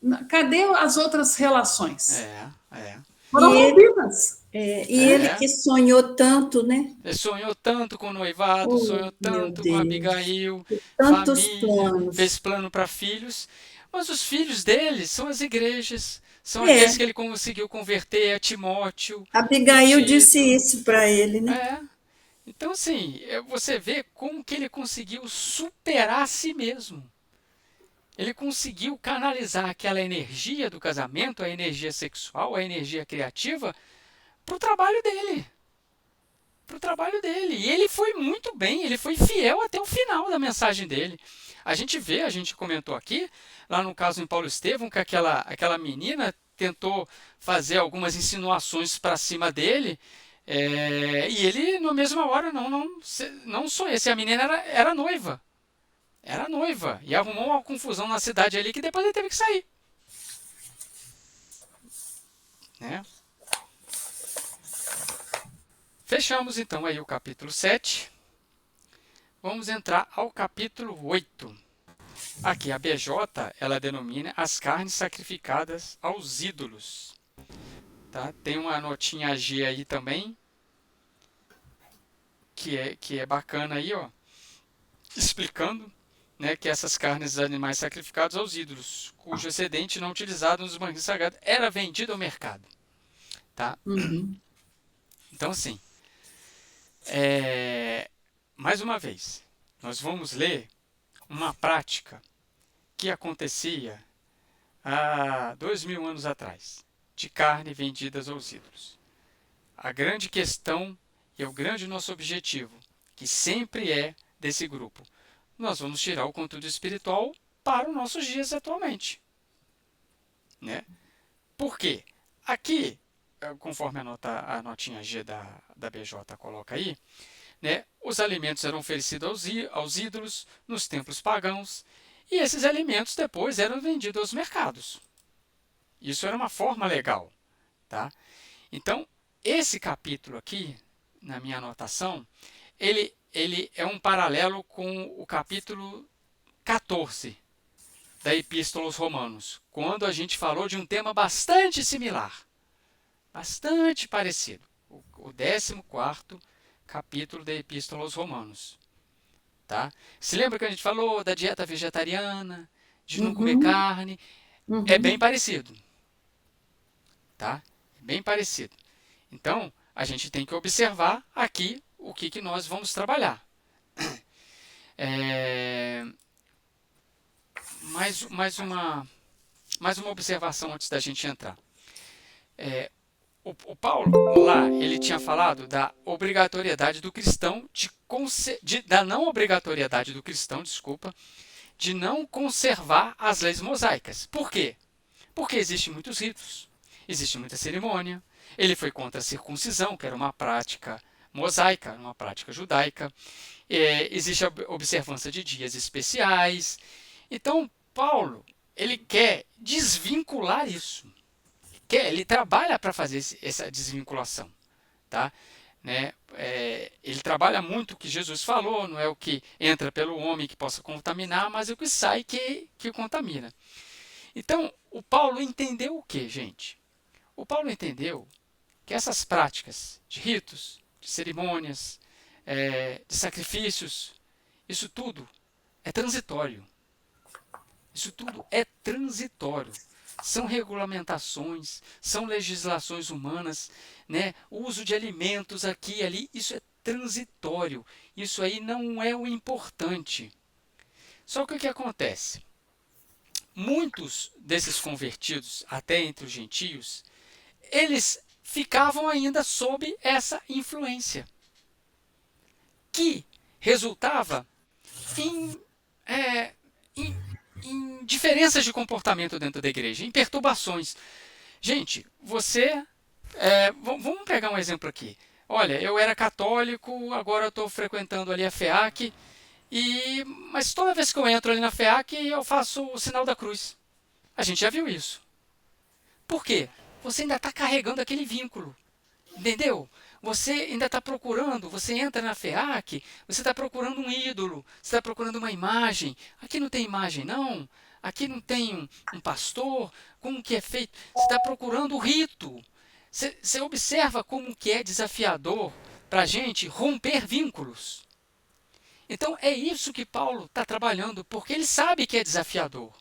100%. cadê as outras relações? É. Foram E ele, rompidas. e ele que sonhou tanto, né? Ele sonhou tanto com o noivado, Oh, sonhou meu tanto com Deus. Abigail, Tantos família, fez planos. plano para filhos, mas os filhos dele são as igrejas, são aqueles É, que ele conseguiu converter, a Timóteo, o Abigail disse Tito. isso para ele, né? Então, assim, você vê como que ele conseguiu superar a si mesmo. Ele conseguiu canalizar aquela energia do casamento, a energia sexual, a energia criativa, para o trabalho dele. Para o trabalho dele. E ele foi muito bem, ele foi fiel até o final da mensagem dele. A gente vê, a gente comentou aqui, lá no caso em Paulo Estevão, que aquela menina tentou fazer algumas insinuações para cima dele, e ele, na mesma hora, não sou esse. A menina era noiva. Era noiva. E arrumou uma confusão na cidade ali que depois ele teve que sair. Né? Fechamos então aí o capítulo 7. Vamos entrar ao capítulo 8. Aqui a BJ, ela denomina as carnes sacrificadas aos ídolos. Tá? Tem uma notinha G aí também, que é bacana aí, ó, explicando, né, que essas carnes dos animais sacrificados aos ídolos, cujo excedente não utilizado nos banquetes sagrados era vendido ao mercado. Tá? Então, assim, mais uma vez, nós vamos ler uma prática que acontecia há 2000 anos atrás, de carne vendidas aos ídolos. A grande questão e o grande nosso objetivo, que sempre é desse grupo, nós vamos tirar o conteúdo espiritual para os nossos dias atualmente. Né? Por quê? Aqui, conforme a notinha G da BJ coloca aí, né, os alimentos eram oferecidos aos ídolos nos templos pagãos, e esses alimentos depois eram vendidos aos mercados. Isso era uma forma legal. Tá? Então, esse capítulo aqui, na minha anotação, ele é um paralelo com o capítulo 14 da Epístola aos Romanos, quando a gente falou de um tema bastante similar, bastante parecido. O 14º capítulo da Epístola aos Romanos. Tá? Se lembra que a gente falou da dieta vegetariana, de não comer carne? É bem parecido. Tá? É bem parecido. Então, a gente tem que observar aqui o que nós vamos trabalhar. Mais uma observação antes da gente entrar. O Paulo, lá, ele tinha falado da obrigatoriedade do cristão, da não obrigatoriedade do cristão, de não conservar as leis mosaicas. Por quê? Porque existem muitos ritos, existe muita cerimônia. Ele foi contra a circuncisão, que era uma prática mosaica, uma prática judaica. Existe a observância de dias especiais. Então, Paulo, ele quer desvincular isso. Ele trabalha para fazer essa desvinculação. Tá? Né? Ele trabalha muito o que Jesus falou, não é o que entra pelo homem que possa contaminar, mas é o que sai que contamina. Então, o Paulo entendeu o que, gente? O Paulo entendeu que essas práticas de ritos, de cerimônias, de sacrifícios, isso tudo é transitório. Isso tudo é transitório. São regulamentações, são legislações humanas, né? O uso de alimentos aqui e ali, isso é transitório. Isso aí não é o importante. Só que o que acontece? Muitos desses convertidos, até entre os gentios, eles ficavam ainda sob essa influência, que resultava em, é, em, em diferenças de comportamento dentro da igreja, em perturbações. Gente, vamos pegar um exemplo aqui. Olha, eu era católico, agora eu estou frequentando ali a FEAC, mas toda vez que eu entro ali na FEAC, eu faço o sinal da cruz. A gente já viu isso. Por quê? Você ainda está carregando aquele vínculo. Entendeu? Você ainda está procurando, você entra na FEAC, você está procurando um ídolo, você está procurando uma imagem. Aqui não tem imagem, não. Aqui não tem um pastor. Como que é feito? Você está procurando o rito. Você observa como que é desafiador para a gente romper vínculos. Então é isso que Paulo está trabalhando, porque ele sabe que é desafiador.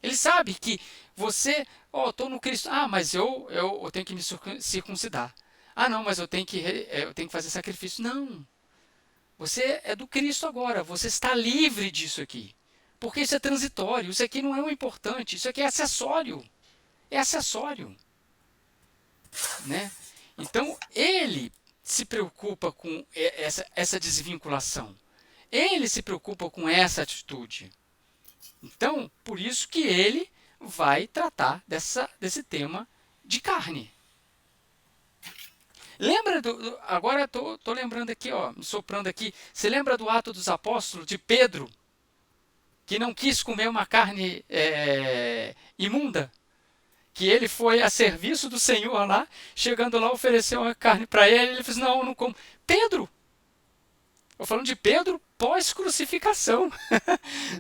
Ele sabe que você, estou no Cristo, mas eu tenho que me circuncidar. Não, mas eu tenho que fazer sacrifício. Não, você é do Cristo agora, você está livre disso aqui. Porque isso é transitório, isso aqui não é o importante, isso aqui é acessório. É acessório. Né? Então, ele se preocupa com essa desvinculação. Ele se preocupa com essa atitude. Então, por isso que ele vai tratar desse tema de carne. Lembra agora estou lembrando aqui, me soprando aqui. Você lembra do Ato dos Apóstolos de Pedro, que não quis comer uma carne imunda? Que ele foi a serviço do Senhor lá, chegando lá, ofereceu uma carne para ele, ele disse, não como. Pedro! Estou falando de Pedro pós-crucificação.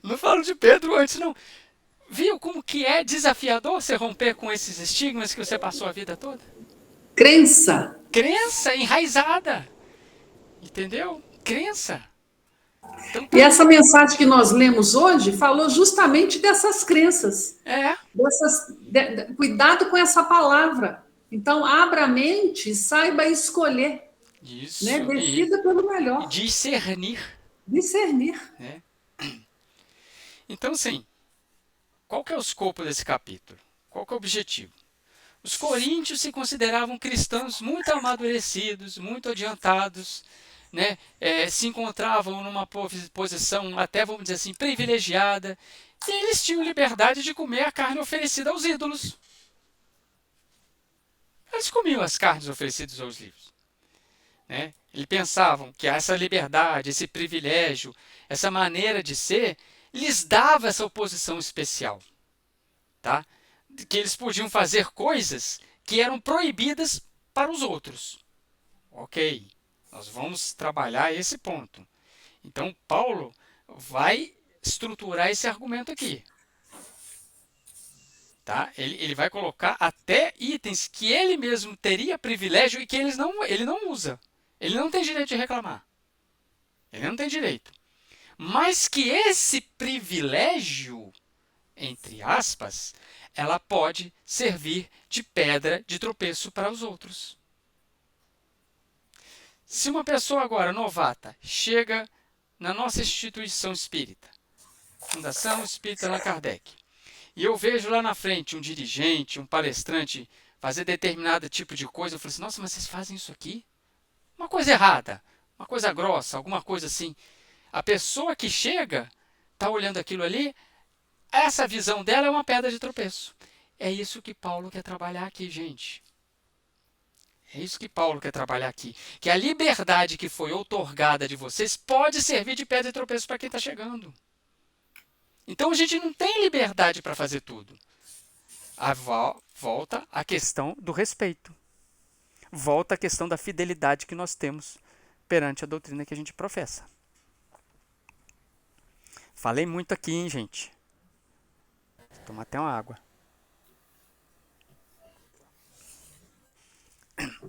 Não falo de Pedro antes, não. Viu como que é desafiador você romper com esses estigmas que você passou a vida toda? Crença. Crença enraizada. Entendeu? Crença. Então, E essa mensagem que nós lemos hoje falou justamente dessas crenças. Cuidado com essa palavra. Então, abra a mente e saiba escolher. Isso. Né? Decida pelo melhor. Discernir. Né? Então, sim, qual que é o escopo desse capítulo? Qual que é o objetivo? Os coríntios se consideravam cristãos muito amadurecidos, muito adiantados, né? Se encontravam numa posição até, vamos dizer assim, privilegiada, e eles tinham liberdade de comer a carne oferecida aos ídolos. Eles comiam as carnes oferecidas aos ídolos. Né? Eles pensavam que essa liberdade, esse privilégio, essa maneira de ser, lhes dava essa oposição especial. Tá? Que eles podiam fazer coisas que eram proibidas para os outros. Ok, nós vamos trabalhar esse ponto. Então, Paulo vai estruturar esse argumento aqui. Tá? Ele vai colocar até itens que ele mesmo teria privilégio e que ele não usa. Ele não tem direito de reclamar. Ele não tem direito. Mas que esse privilégio, entre aspas, ela pode servir de pedra de tropeço para os outros. Se uma pessoa agora novata chega na nossa instituição espírita, Fundação Espírita Allan Kardec, e eu vejo lá na frente um dirigente, um palestrante fazer determinado tipo de coisa, eu falo assim, nossa, mas vocês fazem isso aqui? Uma coisa errada, uma coisa grossa, alguma coisa assim. A pessoa que chega, está olhando aquilo ali, essa visão dela é uma pedra de tropeço. É isso que Paulo quer trabalhar aqui, gente. É isso que Paulo quer trabalhar aqui. Que a liberdade que foi outorgada de vocês pode servir de pedra de tropeço para quem está chegando. Então a gente não tem liberdade para fazer tudo. Volta a questão do respeito. Volta a questão da fidelidade que nós temos perante a doutrina que a gente professa. Falei muito aqui, hein, gente? Vou tomar até uma água.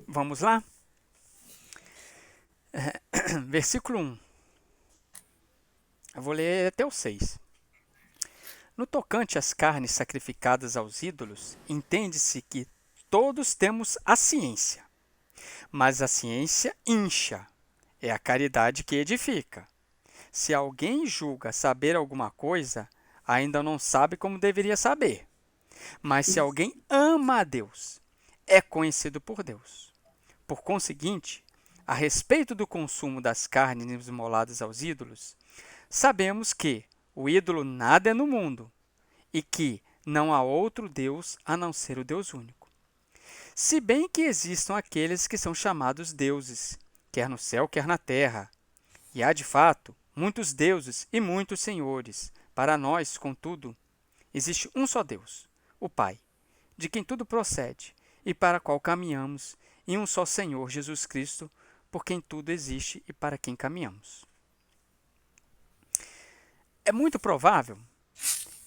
Vamos lá? Versículo 1. Eu vou ler até o 6. No tocante às carnes sacrificadas aos ídolos, entende-se que todos temos a ciência, mas a ciência incha, é a caridade que edifica. Se alguém julga saber alguma coisa, ainda não sabe como deveria saber. Mas se alguém ama a Deus, é conhecido por Deus. Por conseguinte, a respeito do consumo das carnes imoladas aos ídolos, sabemos que o ídolo nada é no mundo e que não há outro Deus a não ser o Deus único. Se bem que existam aqueles que são chamados deuses, quer no céu, quer na terra, e há de fato muitos deuses e muitos senhores. Para nós, contudo, existe um só Deus, o Pai, de quem tudo procede e para qual caminhamos, e um só Senhor, Jesus Cristo, por quem tudo existe e para quem caminhamos. É muito provável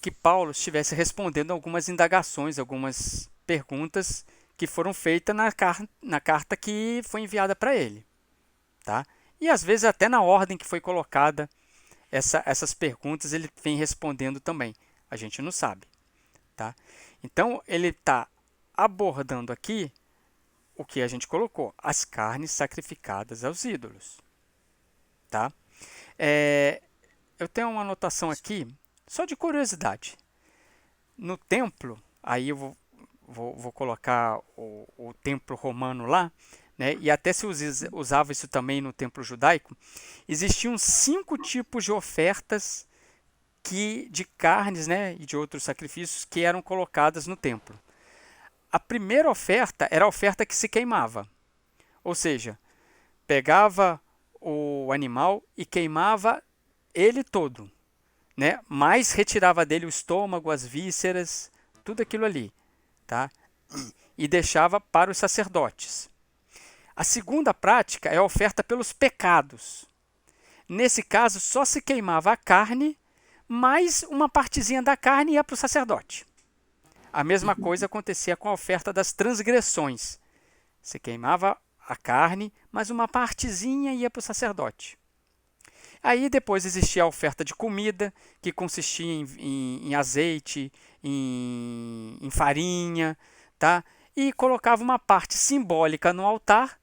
que Paulo estivesse respondendo algumas indagações, algumas perguntas que foram feitas na carta que foi enviada para ele. Tá? E às vezes até na ordem que foi colocada essas perguntas ele vem respondendo também. A gente não sabe. Tá? Então ele está abordando aqui o que a gente colocou, as carnes sacrificadas aos ídolos. Tá? Eu tenho uma anotação aqui, só de curiosidade. No templo, aí eu vou colocar o templo romano lá, né? E até se usava isso também no templo judaico, existiam 5 tipos de ofertas de carnes, né, e de outros sacrifícios que eram colocadas no templo. A primeira oferta era a oferta que se queimava, ou seja, pegava o animal e queimava ele todo, né? Mas retirava dele o estômago, as vísceras, tudo aquilo ali, tá? E deixava para os sacerdotes. A segunda prática é a oferta pelos pecados. Nesse caso, só se queimava a carne, mas uma partezinha da carne ia para o sacerdote. A mesma coisa acontecia com a oferta das transgressões. Se queimava a carne, mas uma partezinha ia para o sacerdote. Aí depois existia a oferta de comida, que consistia em azeite, em farinha, tá? E colocava uma parte simbólica no altar,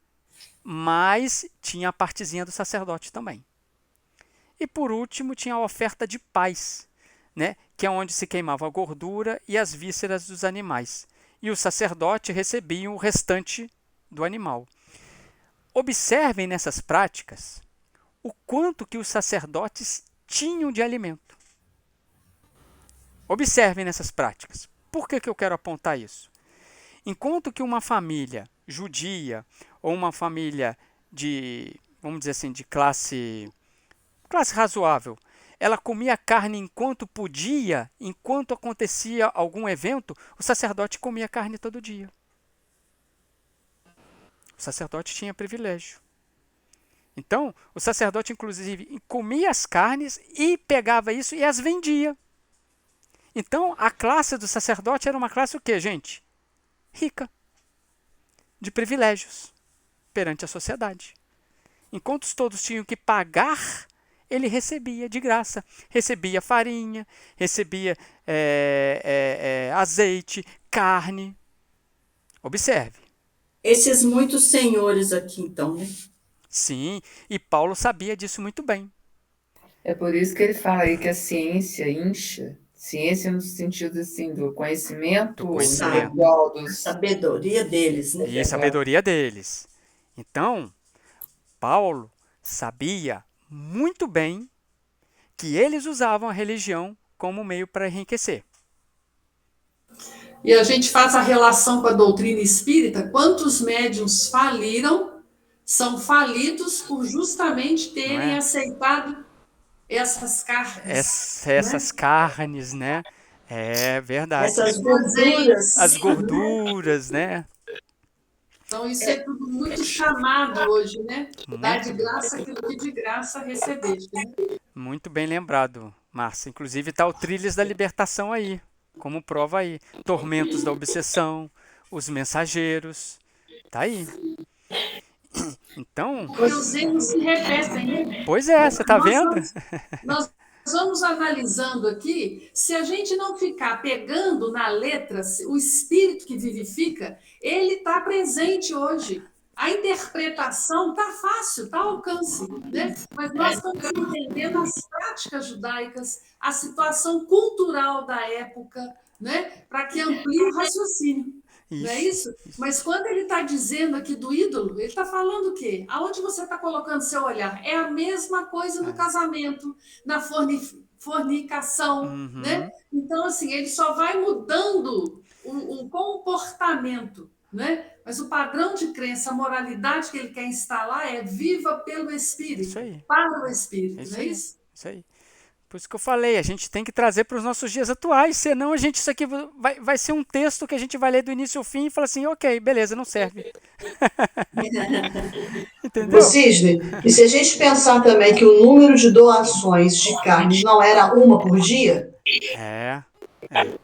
mas tinha a partezinha do sacerdote também. E por último tinha a oferta de paz, né? Que é onde se queimava a gordura e as vísceras dos animais. E o sacerdote recebia o restante do animal. Observem nessas práticas o quanto que os sacerdotes tinham de alimento. Observem nessas práticas. Por que eu quero apontar isso? Enquanto que uma família judia ou uma família vamos dizer assim, de classe razoável, ela comia carne enquanto podia, enquanto acontecia algum evento, o sacerdote comia carne todo dia. O sacerdote tinha privilégio. Então, o sacerdote, inclusive, comia as carnes e pegava isso e as vendia. Então, a classe do sacerdote era uma classe o quê, gente? Rica. De privilégios perante a sociedade. Enquanto todos tinham que pagar, ele recebia de graça. Recebia farinha, recebia azeite, carne. Observe. Esses muitos senhores aqui, então, né? Sim, e Paulo sabia disso muito bem. É por isso que ele fala aí que a ciência incha. Ciência no sentido assim, do conhecimento, igual a sabedoria deles, né? E a sabedoria deles. Então, Paulo sabia muito bem que eles usavam a religião como meio para enriquecer. E a gente faz a relação com a doutrina espírita. Quantos médiuns faliram, são falidos por justamente terem aceitado essas carnes. Essas carnes, né? É verdade. Essas gorduras. As gorduras, né? Então, isso é tudo muito chamado hoje, né? Dar de graça aquilo que de graça recebeste. Né? Muito bem lembrado, Márcia. Inclusive está o Trilhas da Libertação aí, como prova aí. Tormentos da Obsessão, Os Mensageiros, tá aí. Então... Os erros se repetem, né? Pois é, você está vendo? Nós vamos analisando aqui, se a gente não ficar pegando na letra, o espírito que vivifica, ele está presente hoje. A interpretação está fácil, está ao alcance, né? Mas nós estamos entendendo as práticas judaicas, a situação cultural da época, né? Para que amplie o raciocínio. Não é isso? Mas quando ele está dizendo aqui do ídolo, ele está falando o quê? Aonde você está colocando seu olhar? É a mesma coisa no casamento, na fornicação, né? Então, assim, ele só vai mudando o comportamento, né? Mas o padrão de crença, a moralidade que ele quer instalar é viva pelo Espírito, para o Espírito, não é isso? Isso aí. Por isso que eu falei, a gente tem que trazer para os nossos dias atuais, senão isso aqui vai ser um texto que a gente vai ler do início ao fim e fala assim, ok, beleza, não serve. Entendeu? Sidney, e se a gente pensar também que o número de doações de carne não era uma por dia,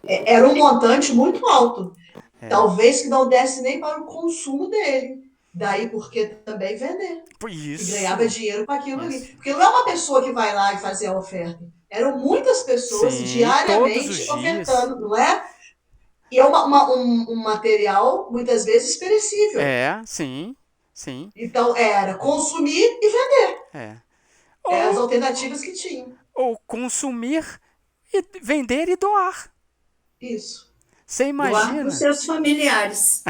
era um montante muito alto. Talvez que não desse nem para o consumo dele. Daí porque também vender. Isso. E ganhava dinheiro com aquilo ali. Porque não é uma pessoa que vai lá e fazer a oferta. Eram muitas pessoas diariamente ofertando, não é? E é um material, muitas vezes, perecível. Sim. Então, era consumir e vender. As alternativas que tinham. Ou consumir, vender e doar. Isso. Você imagina? Doar para os seus familiares.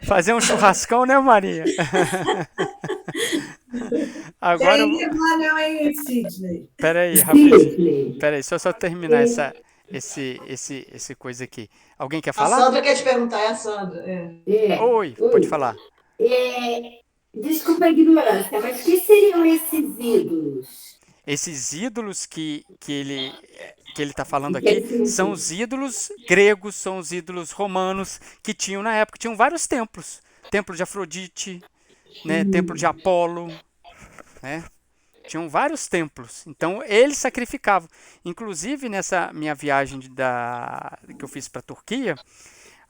Fazer um churrascão, né, Maria? Agora. Peraí, rapidinho. Peraí, só terminar esse coisa aqui. Alguém quer falar? A Sandra quer te perguntar, é a Sandra. Oi, pode falar. Desculpa a ignorância, mas o que seriam esses ídolos? Esses ídolos que ele está falando aqui são os ídolos gregos, são os ídolos romanos que tinham na época. Tinham vários templos. Templo de Afrodite, né? Templo de Apolo, né? Tinham vários templos. Então, eles sacrificavam. Inclusive, nessa minha viagem que eu fiz para a Turquia,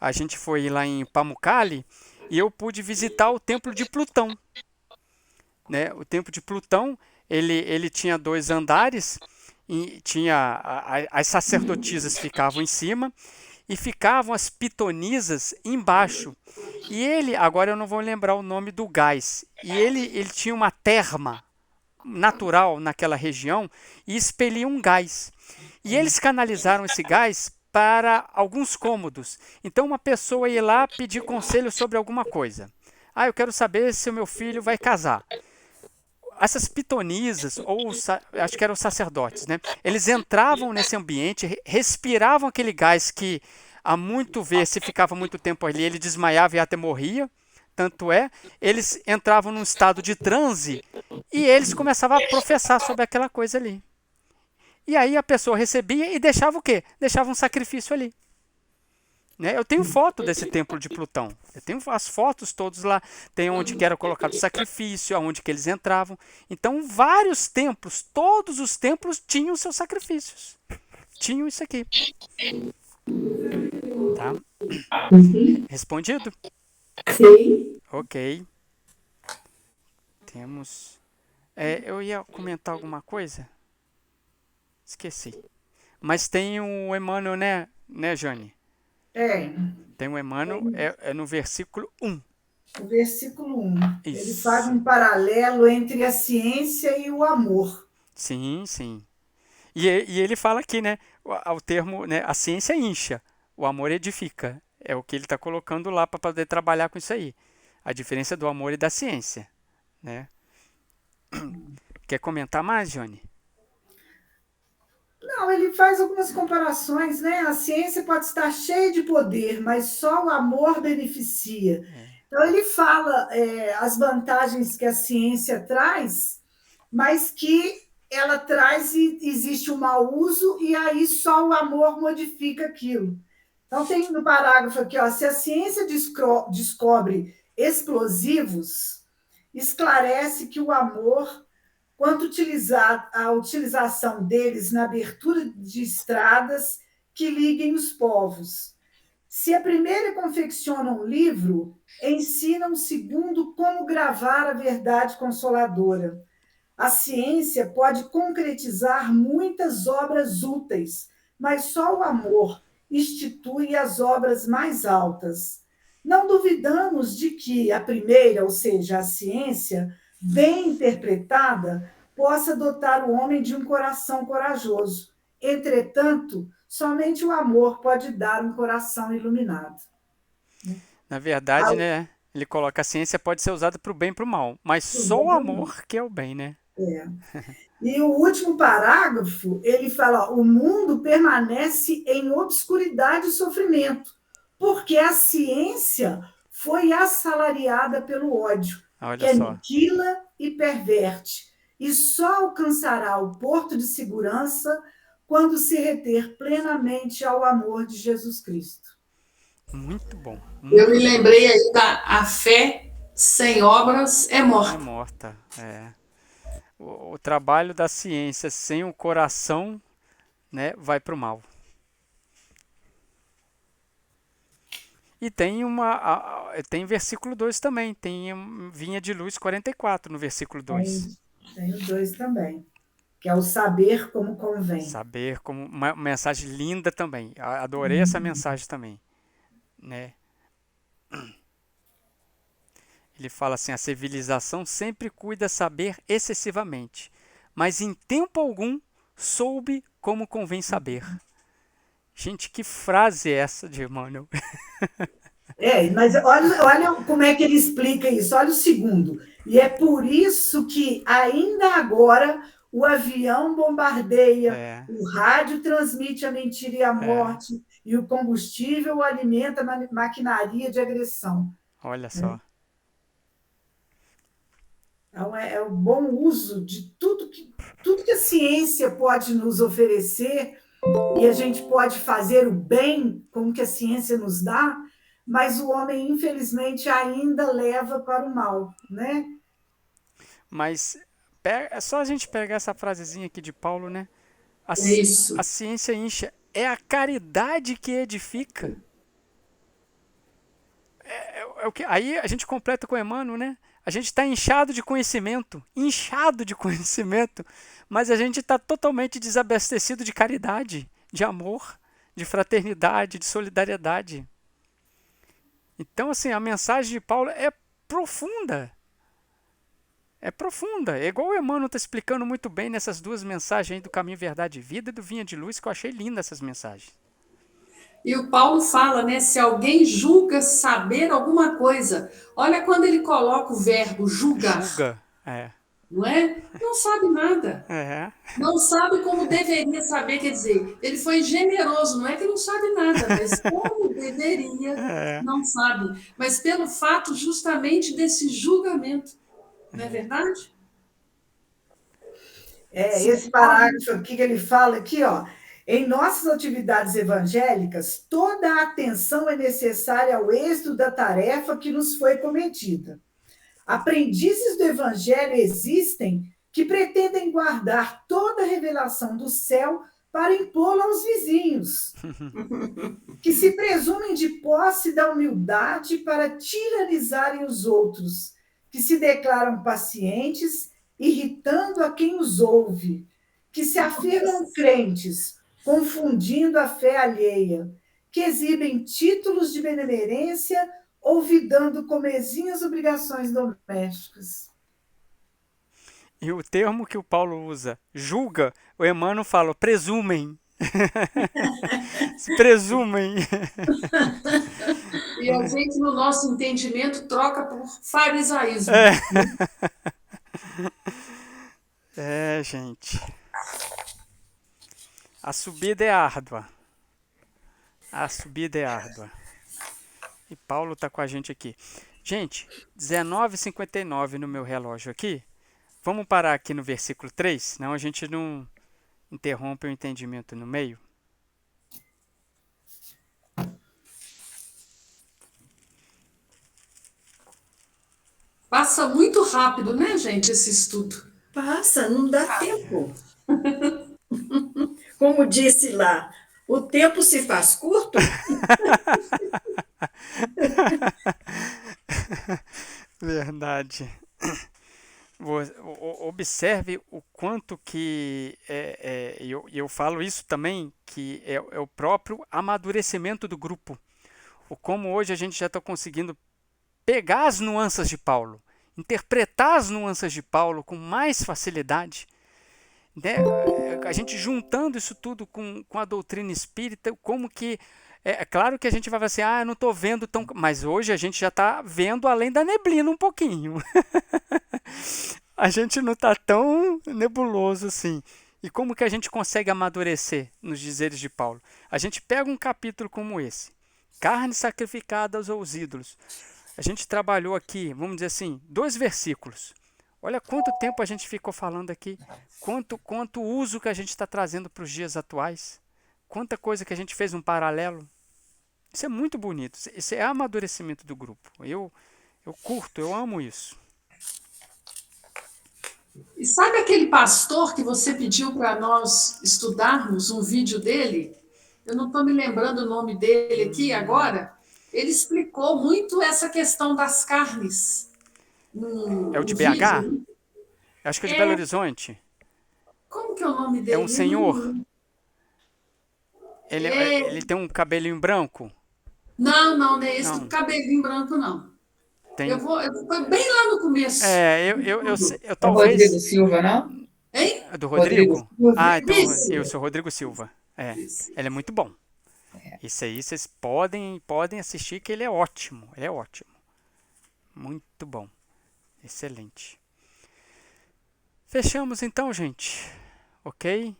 a gente foi lá em Pamukkale e eu pude visitar o templo de Plutão. Né? O templo de Plutão, ele tinha 2 andares, e tinha as sacerdotisas ficavam em cima e ficavam as pitonisas embaixo. E ele, agora eu não vou lembrar o nome do gás, e ele tinha uma terma natural naquela região e expelia um gás. E eles canalizaram esse gás para alguns cômodos. Então uma pessoa ia lá pedir conselho sobre alguma coisa. Eu quero saber se o meu filho vai casar. Essas pitonisas, ou acho que eram sacerdotes, né? Eles entravam nesse ambiente, respiravam aquele gás que, a muito ver, se ficava muito tempo ali, ele desmaiava e até morria. Tanto eles entravam num estado de transe e eles começavam a professar sobre aquela coisa ali. E aí a pessoa recebia e deixava o quê? Deixava um sacrifício ali. Né? Eu tenho foto desse templo de Plutão. Eu tenho as fotos todas lá. Tem onde que era colocado o sacrifício, aonde que eles entravam. Então, vários templos, todos os templos tinham seus sacrifícios. Tinham isso aqui. Tá? Respondido? Sim. Ok. Temos... eu ia comentar alguma coisa? Esqueci. Mas tem o Emmanuel, né, Jane? Tem o Emmanuel, é no versículo 1. O versículo 1. Isso. Ele faz um paralelo entre a ciência e o amor. Sim. E ele fala aqui, né? O termo, né? A ciência incha, o amor edifica. É o que ele está colocando lá para poder trabalhar com isso aí. A diferença do amor e da ciência, né? Quer comentar mais, Johnny? Não, ele faz algumas comparações, né? A ciência pode estar cheia de poder, mas só o amor beneficia. Então, ele fala as vantagens que a ciência traz, mas que ela traz e existe um mau uso, e aí só o amor modifica aquilo. Então, tem no parágrafo aqui, se a ciência descobre explosivos, esclarece que o amor, quanto a utilização deles na abertura de estradas que liguem os povos. Se a primeira confecciona um livro, ensina um segundo como gravar a verdade consoladora. A ciência pode concretizar muitas obras úteis, mas só o amor institui as obras mais altas. Não duvidamos de que a primeira, ou seja, a ciência, bem interpretada, possa dotar o homem de um coração corajoso. Entretanto, somente o amor pode dar um coração iluminado. Na verdade, né, ele coloca a ciência pode ser usada para o bem e para o mal, mas só o amor que é o bem, né? É. E o último parágrafo, ele fala: o mundo permanece em obscuridade e sofrimento, porque a ciência foi assalariada pelo ódio, que Olha só. aniquila e perverte, e só alcançará o porto de segurança quando se reter plenamente ao amor de Jesus Cristo. Muito bom. Eu me lembrei aí a fé sem obras é morta. É morta, é. O trabalho da ciência sem o coração, né, vai para o mal. E tem tem versículo 2 também, tem Vinha de Luz 44 no versículo 2. Tem o 2 também, que é o saber como convém. Saber como uma mensagem linda também. Adorei essa mensagem também, né? Ele fala assim: a civilização sempre cuida saber excessivamente, mas em tempo algum soube como convém saber. Gente, que frase é essa de Emmanuel? Mas olha como é que ele explica isso. Olha o segundo. E é por isso que ainda agora o avião bombardeia, o rádio transmite a mentira e a morte, e o combustível alimenta a maquinaria de agressão. Olha só. Então, é o bom uso de tudo que a ciência pode nos oferecer, e a gente pode fazer o bem com o que a ciência nos dá, mas o homem, infelizmente, ainda leva para o mal, né? Mas é só a gente pegar essa frasezinha aqui de Paulo, né? Isso. A ciência incha, é a caridade que edifica. É o que, aí a gente completa com Emmanuel, né? A gente está inchado de conhecimento, mas a gente está totalmente desabastecido de caridade, de amor, de fraternidade, de solidariedade. Então, assim, a mensagem de Paulo é profunda. É profunda. É igual o Emmanuel está explicando muito bem nessas duas mensagens aí do Caminho, Verdade e Vida e do Vinha de Luz, que eu achei lindas essas mensagens. E o Paulo fala, né? Se alguém julga saber alguma coisa, olha quando ele coloca o verbo julgar. Julga, Não é? Não sabe nada. Não sabe como deveria saber, quer dizer, ele foi generoso, não é que não sabe nada, mas como deveria, não sabe. Mas pelo fato justamente desse julgamento, não é verdade? Esse parágrafo aqui que ele fala aqui, ó. Em nossas atividades evangélicas, toda a atenção é necessária ao êxito da tarefa que nos foi cometida. Aprendizes do Evangelho existem que pretendem guardar toda a revelação do céu para impô-la aos vizinhos, que se presumem de posse da humildade para tiranizarem os outros, que se declaram pacientes, irritando a quem os ouve, que se afirmam crentes, confundindo a fé alheia, que exibem títulos de benemerência, olvidando comezinhas obrigações domésticas. E o termo que o Paulo usa, julga, o Emmanuel fala, presumem. Se presumem. E a gente, no nosso entendimento, troca por farisaísmo. Gente. A subida é árdua. E Paulo está com a gente aqui. Gente, 19h59 no meu relógio aqui. Vamos parar aqui no versículo 3, senão a gente não interrompe o entendimento no meio. Passa muito rápido, né, gente, esse estudo? Passa, não dá tempo. Como disse lá, o tempo se faz curto. Verdade. Observe o quanto que, eu falo isso também, que é o próprio amadurecimento do grupo. como hoje a gente já está conseguindo pegar as nuances de Paulo, interpretar as nuances de Paulo com mais facilidade, né? A gente juntando isso tudo com a doutrina espírita, como que é claro que a gente vai falar assim, eu não estou vendo tão, mas hoje a gente já está vendo além da neblina um pouquinho. A gente não está tão nebuloso assim. E como que a gente consegue amadurecer nos dizeres de Paulo? A gente pega um capítulo como esse, carne sacrificada aos ídolos. A gente trabalhou aqui, vamos dizer assim, 2 versículos. Olha quanto tempo a gente ficou falando aqui, quanto uso que a gente está trazendo para os dias atuais, quanta coisa que a gente fez um paralelo. Isso é muito bonito, isso é amadurecimento do grupo. Eu curto, eu amo isso. E sabe aquele pastor que você pediu para nós estudarmos um vídeo dele? Eu não estou me lembrando o nome dele aqui agora. Ele explicou muito essa questão das carnes. É o de BH? Acho que é de Belo Horizonte. Como que é o nome dele? É um senhor. Ele tem um cabelinho branco? Não é esse do cabelinho branco, não. Eu vou bem lá no começo. Eu talvez... Rodrigo Silva, não? Hein? Do Rodrigo? Então Isso. eu sou Rodrigo Silva. Ele é muito bom. Isso aí vocês podem assistir, que ele é ótimo. Ele é ótimo. Muito bom. Excelente. Fechamos então, gente. Ok?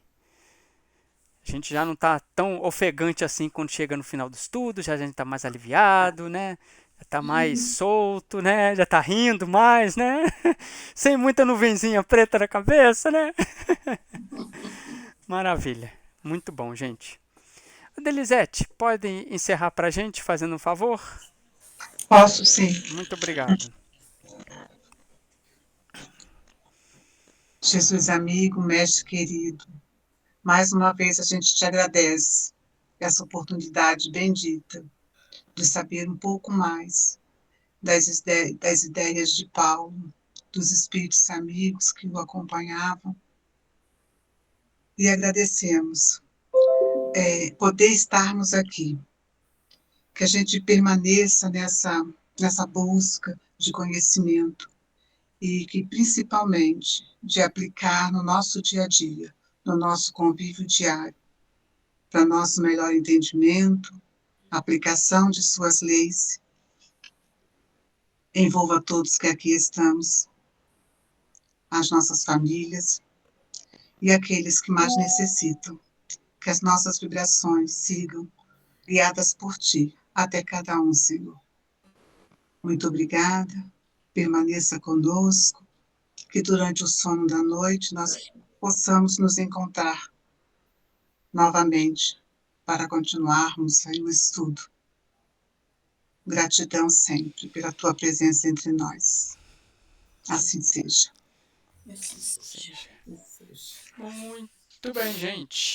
A gente já não está tão ofegante assim quando chega no final do estudo, já a gente está mais aliviado, né? Já está mais solto, né? Já está rindo mais, né? Sem muita nuvenzinha preta na cabeça, né? Maravilha. Muito bom, gente. Delisete, pode encerrar para a gente, fazendo um favor? Posso, sim. Muito obrigado. Jesus amigo, mestre querido, mais uma vez a gente te agradece essa oportunidade bendita de saber um pouco mais das ideias de Paulo, dos espíritos amigos que o acompanhavam. E agradecemos poder estarmos aqui, que a gente permaneça nessa busca de conhecimento e que, principalmente, de aplicar no nosso dia a dia, no nosso convívio diário, para nosso melhor entendimento, aplicação de suas leis, envolva todos que aqui estamos, as nossas famílias e aqueles que mais necessitam, que as nossas vibrações sigam guiadas por Ti, até cada um, Senhor. Muito obrigada, permaneça conosco, que durante o sono da noite nós possamos nos encontrar novamente para continuarmos aí o estudo. Gratidão sempre pela Tua presença entre nós. Assim seja. Muito bem, gente.